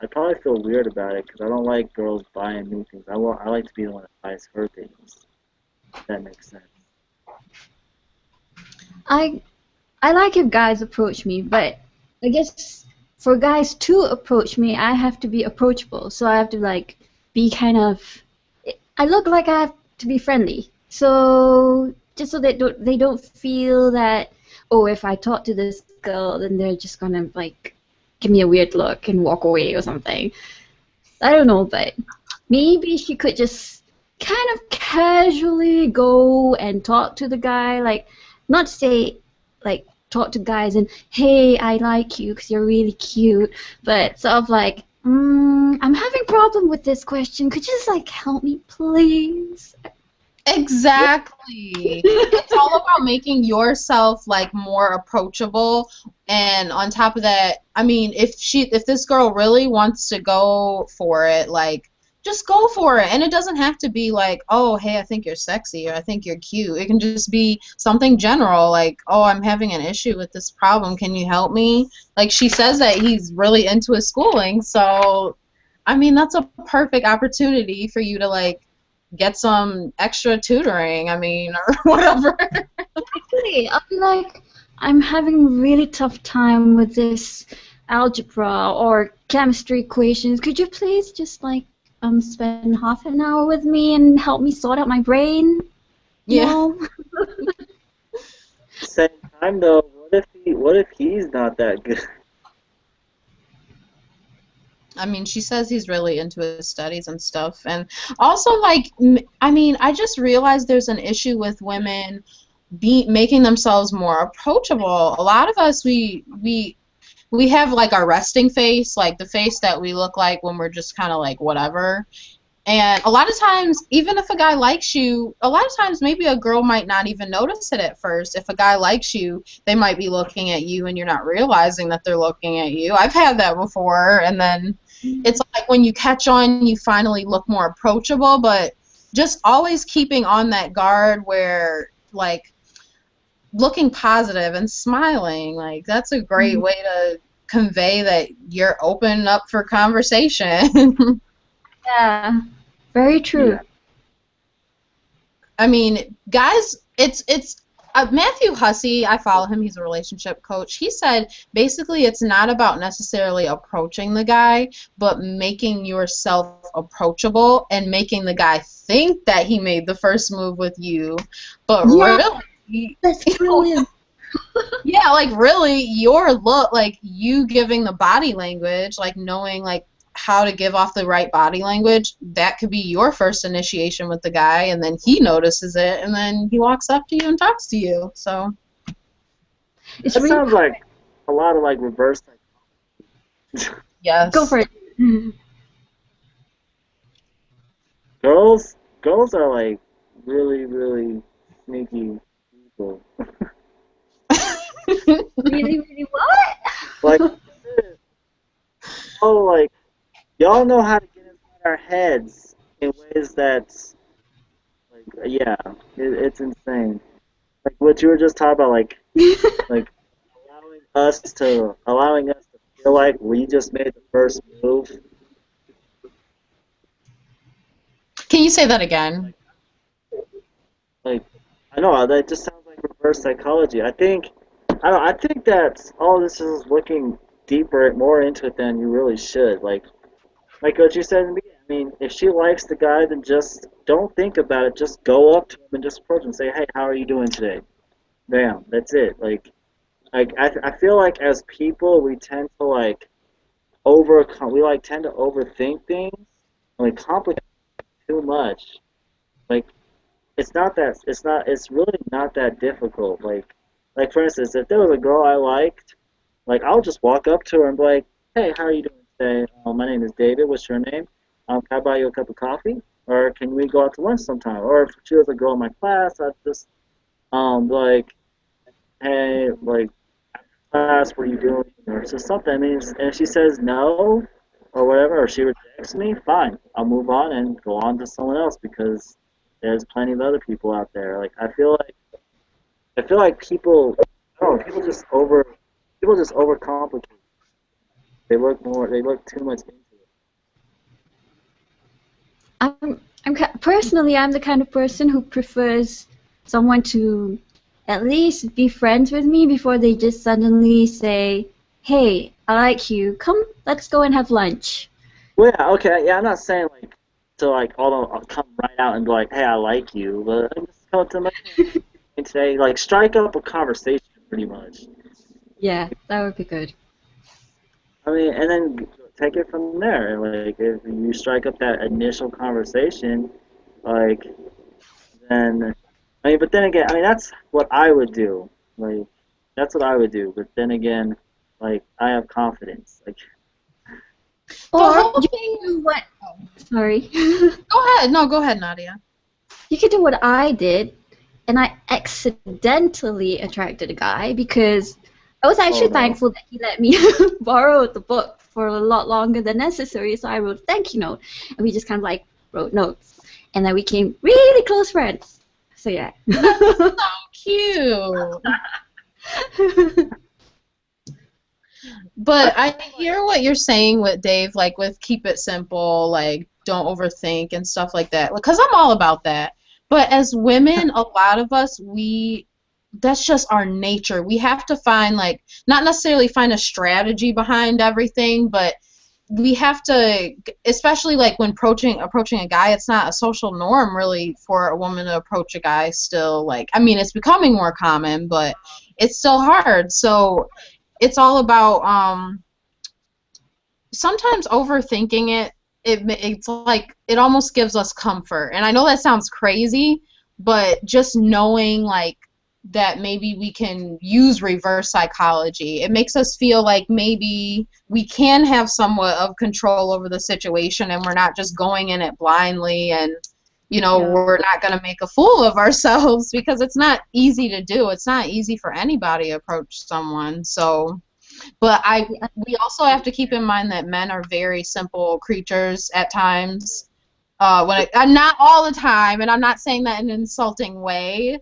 Speaker 1: I'd probably feel weird about it because I don't like girls buying me things. I like to be the one that buys her things. If that makes sense.
Speaker 2: I like if guys approach me, but I guess for guys to approach me, I have to be approachable. So I have to like be kind of. I look like I have to be friendly. So just so they don't feel that if I talk to this girl, then they're just gonna like give me a weird look and walk away or something. I don't know, but maybe she could just kind of casually go and talk to the guy, like not say like talk to guys and hey, I like you because you're really cute, but sort of like I'm having a problem with this question. Could you just like help me, please?
Speaker 3: Exactly. It's all about making yourself like more approachable, and on top of that, I mean, if this girl really wants to go for it, like just go for it. And it doesn't have to be like, oh, hey, I think you're sexy or I think you're cute. It can just be something general like, oh, I'm having an issue with this problem. Can you help me? Like she says that he's really into his schooling, so I mean, that's a perfect opportunity for you to like get some extra tutoring, I mean, or whatever.
Speaker 2: Actually, I'll be like, I'm having a really tough time with this algebra or chemistry equations. Could you please just like spend half an hour with me and help me sort out my brain? You know?
Speaker 1: Same time though, what if he's not that good?
Speaker 3: I mean, she says he's really into his studies and stuff. And also, like, I mean, I just realized there's an issue with women making themselves more approachable. A lot of us, we we have like our resting face, like the face that we look like when we're just kind of like whatever. And a lot of times, even if a guy likes you, a lot of times maybe a girl might not even notice it at first. If a guy likes you, they might be looking at you and you're not realizing that they're looking at you. I've had that before, and then it's like when you catch on, you finally look more approachable, but just always keeping on that guard where, like, looking positive and smiling, like, that's a great way to convey that you're open up for conversation.
Speaker 2: Yeah, very true.
Speaker 1: Yeah.
Speaker 3: I mean, guys, it's Matthew Hussey, I follow him, he's a relationship coach. He said basically it's not about necessarily approaching the guy, but making yourself approachable and making the guy think that he made the first move with you. But
Speaker 2: Yeah.
Speaker 3: really,
Speaker 2: That's brilliant.
Speaker 3: yeah, like really your look, like you giving the body language, like knowing like how to give off the right body language, that could be your first initiation with the guy, and then he notices it, and then he walks up to you and talks to you. So
Speaker 2: It's
Speaker 1: That
Speaker 2: really
Speaker 1: sounds like a lot of like reverse psychology.
Speaker 3: yes.
Speaker 2: go for it.
Speaker 1: Girls are like really, really sneaky people.
Speaker 2: Really, really what?
Speaker 1: Like, oh, like y'all know how to get inside our heads in ways that's like, yeah, it's insane. Like what you were just talking about, like allowing us to feel like we just made the first move.
Speaker 3: Can you say that again?
Speaker 1: Like, I know that just sounds like reverse psychology. I think that all this is looking deeper, more into it than you really should. Like what you said in the beginning. I mean, if she likes the guy, then just don't think about it. Just go up to him and just approach him and say, "Hey, how are you doing today?" Bam, that's it. Like I feel like as people, we tend to tend to overthink things and we complicate too much. Like it's really not that difficult. Like for instance, if there was a girl I liked, like I'll just walk up to her and be like, "Hey, how are you doing today? My name is David. What's your name? Can I buy you a cup of coffee? Or can we go out to lunch sometime?" Or if she was a girl in my class, I'd just be like, "Hey, like after class, what are you doing?" Or just something. I mean, and if she says no or whatever, or she rejects me, fine. I'll move on and go on to someone else because there's plenty of other people out there. Like I feel like people, I don't know, people just overcomplicate. They look too much into it.
Speaker 2: Personally, I'm the kind of person who prefers someone to at least be friends with me before they just suddenly say, "Hey, I like you. Come, let's go and have lunch."
Speaker 1: Well, yeah, okay, yeah, I'm not saying like to like, although I'll come right out and be like, "Hey, I like you," but I'm just come to my today, like strike up a conversation, pretty much.
Speaker 2: Yeah, that would be good.
Speaker 1: I mean, and then take it from there. Like if you strike up that initial conversation, like then I mean, but then again, I mean that's what I would do. Like that's what I would do. But then again, like I have confidence. Like
Speaker 3: The
Speaker 2: Or
Speaker 3: whole
Speaker 2: you
Speaker 3: thing.
Speaker 2: can do what? Sorry.
Speaker 3: Go ahead. No, go ahead, Nadia.
Speaker 2: You could do what I did, and I accidentally attracted a guy because I was
Speaker 1: oh
Speaker 2: actually
Speaker 1: no,
Speaker 2: thankful that he let me borrow the book for a lot longer than necessary. So I wrote a thank you note, and we just kind of like wrote notes, and then we became really close friends. So yeah.
Speaker 3: So cute. But I hear what you're saying with Dave, like with keep it simple, like don't overthink and stuff like that. Because I'm all about that. But as women, a lot of us, that's just our nature. We have to find like not necessarily find a strategy behind everything, but we have to, especially like when approaching a guy, it's not a social norm really for a woman to approach a guy still. Like, I mean, it's becoming more common, but it's still hard. So it's all about sometimes overthinking it. It's like it almost gives us comfort. And I know that sounds crazy, but just knowing like that maybe we can use reverse psychology. It makes us feel like maybe we can have somewhat of control over the situation and we're not just going in it blindly and, you know,
Speaker 2: Yeah.
Speaker 3: we're not going to make a fool of ourselves because it's not easy to do. It's not easy for anybody to approach someone. So, but we also have to keep in mind that men are very simple creatures at times. I'm not all the time, and I'm not saying that in an insulting way,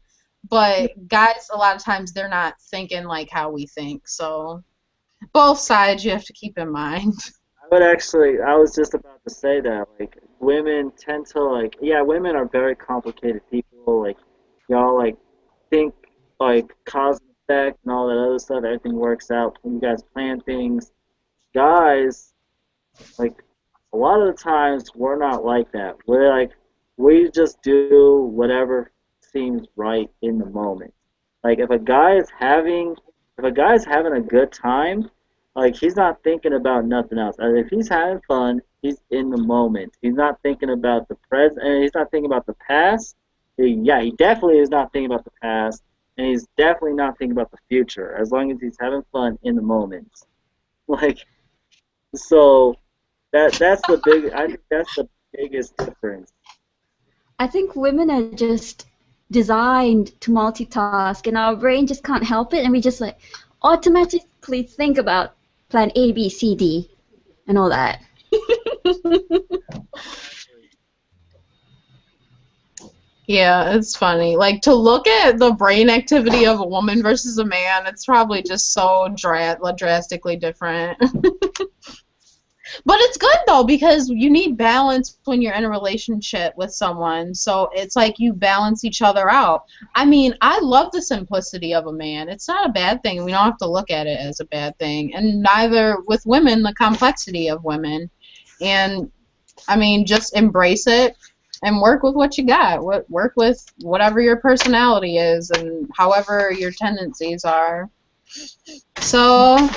Speaker 3: but guys, a lot of times they're not thinking like how we think. So both sides you have to keep in mind.
Speaker 1: I was just about to say that, like, women tend to, like, yeah, women are very complicated people. Like, y'all, like, think, like, cause and effect and all that other stuff. Everything works out when you guys plan things. Guys, like, a lot of the times we're not like that. We're like, we just do whatever seems right in the moment. Like, if a guy's having a good time, like, he's not thinking about nothing else. If he's having fun, he's in the moment. He's not thinking about the present, and he's not thinking about the past. Yeah, he definitely is not thinking about the past, and he's definitely not thinking about the future. As long as he's having fun in the moment, like, so I think that's the biggest difference.
Speaker 2: I think women are just designed to multitask, and our brain just can't help it, and we just like automatically think about plan A, B, C, D, and all that.
Speaker 3: Yeah, it's funny. Like, to look at the brain activity of a woman versus a man, it's probably just so drastically different. But it's good though because you need balance when you're in a relationship with someone. So it's like you balance each other out. I mean, I love the simplicity of a man. It's not a bad thing. We don't have to look at it as a bad thing. And neither with women, the complexity of women. And I mean, just embrace it and work with what you got. Work with whatever your personality is and however your tendencies are. So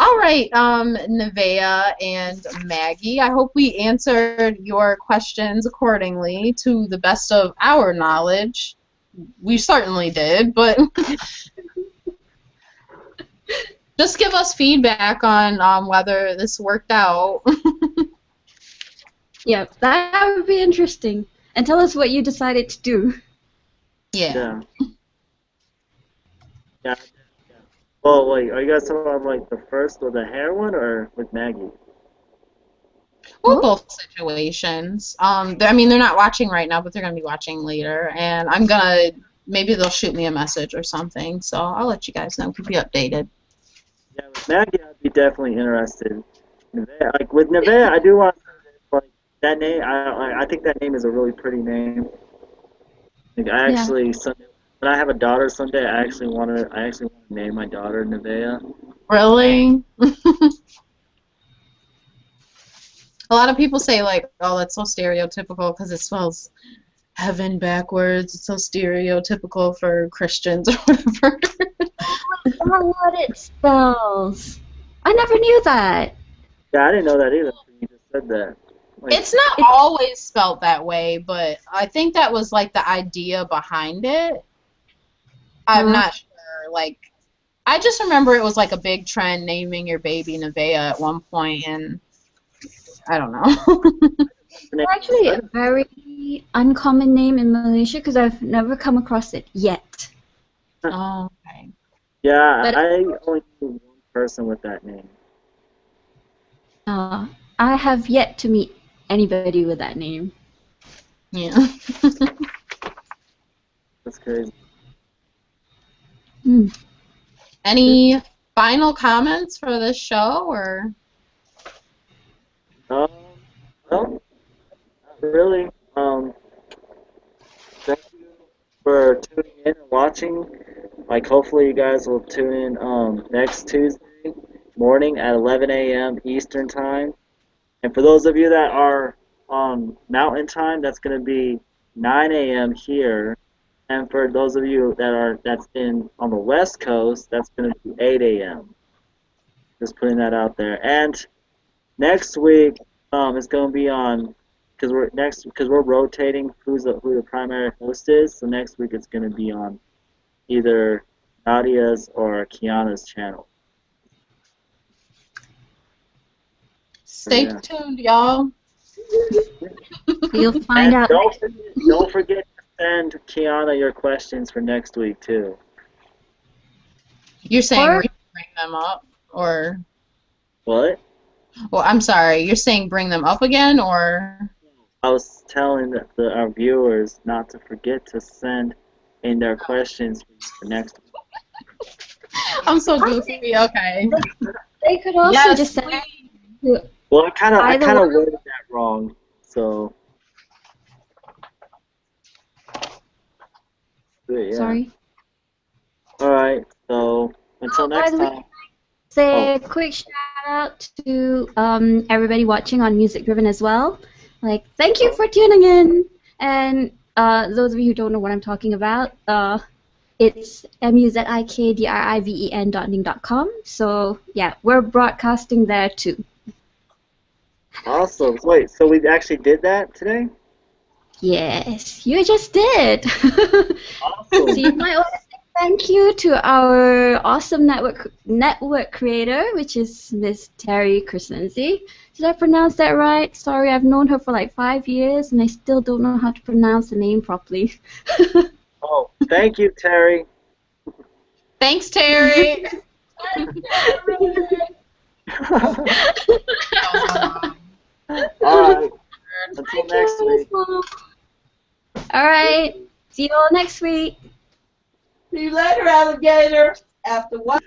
Speaker 3: all right, Nevaeh and Maggie, I hope we answered your questions accordingly to the best of our knowledge. We certainly did, but just give us feedback on whether this worked out.
Speaker 2: Yeah, that would be interesting. And tell us what you decided to do.
Speaker 3: Yeah.
Speaker 1: Yeah. Well, wait, are you guys talking about, like, the first or the hair one, or with Maggie?
Speaker 3: Well, both situations. I mean, they're not watching right now, but they're going to be watching later. And maybe they'll shoot me a message or something. So I'll let you guys know, keep you updated.
Speaker 1: Yeah, with Maggie, I'd be definitely interested. Like, with Nevaeh, I do want to, like, that name. I think that name is a really pretty name. Like, I actually someday, when I have a daughter someday, I actually want to name my daughter Nevaeh.
Speaker 3: Really? A lot of people say, like, oh, that's so stereotypical because it spells heaven backwards. It's so stereotypical for Christians or whatever.
Speaker 2: That's not what it spells. I never knew that.
Speaker 1: Yeah, I didn't know that either. You just said that. Like,
Speaker 3: It's not always spelled that way, but I think that was, like, the idea behind it. I'm not sure. Like, I just remember it was, like, a big trend naming your baby Nevaeh at one point, and I don't know.
Speaker 2: It's actually a very uncommon name in Malaysia because I've never come across it yet.
Speaker 3: Oh, okay.
Speaker 1: Yeah,
Speaker 2: But-
Speaker 1: I only knew one person with that name.
Speaker 2: I have yet to meet anybody with that name.
Speaker 3: Yeah.
Speaker 1: That's crazy.
Speaker 3: Any final comments for this show, or?
Speaker 1: Well, not really. Thank you for tuning in and watching. Like, hopefully you guys will tune in next Tuesday morning at 11 a.m. Eastern Time. And for those of you that are on Mountain Time, that's going to be 9 a.m. here. And for those of you that's on the West Coast, that's going to be 8 a.m. Just putting that out there. And next week is going to be on, because we're rotating who the primary host is. So next week it's going to be on either Nadia's or Kiana's channel.
Speaker 3: Stay
Speaker 1: Yeah.
Speaker 3: tuned, y'all.
Speaker 2: You'll find
Speaker 1: And
Speaker 2: out.
Speaker 1: don't forget to send Kiana your questions for next week too.
Speaker 3: You're saying
Speaker 2: Or-
Speaker 3: bring them up, or
Speaker 1: What?
Speaker 3: well, I'm sorry. You're saying bring them up again, or
Speaker 1: I was telling our viewers not to forget to send in their questions for next week.
Speaker 3: I'm so goofy. Okay.
Speaker 2: They could also
Speaker 3: Yes,
Speaker 2: just send
Speaker 3: please.
Speaker 2: to
Speaker 1: Well, I kind of
Speaker 2: Either one.
Speaker 1: worded that wrong, so. But yeah.
Speaker 2: Sorry.
Speaker 1: All right. So until
Speaker 2: By
Speaker 1: next
Speaker 2: the way,
Speaker 1: time.
Speaker 2: say a quick shout out to everybody watching on Music Driven as well. Like, thank you for tuning in. And those of you who don't know what I'm talking about, it's muzikdriven.ning.com. So yeah, we're broadcasting there too.
Speaker 1: Awesome. Wait. So we actually did that today?
Speaker 2: Yes, you just did.
Speaker 1: Awesome.
Speaker 2: So you might want to say thank you to our awesome network creator, which is Miss Terry Crescenzi. Did I pronounce that right? Sorry, I've known her for like 5 years and I still don't know how to pronounce the name properly.
Speaker 1: Oh, thank you, Terry.
Speaker 3: Thanks, Terry.
Speaker 1: All right. Until next week.
Speaker 2: All right. See you all next week.
Speaker 4: See you later, alligator. After what?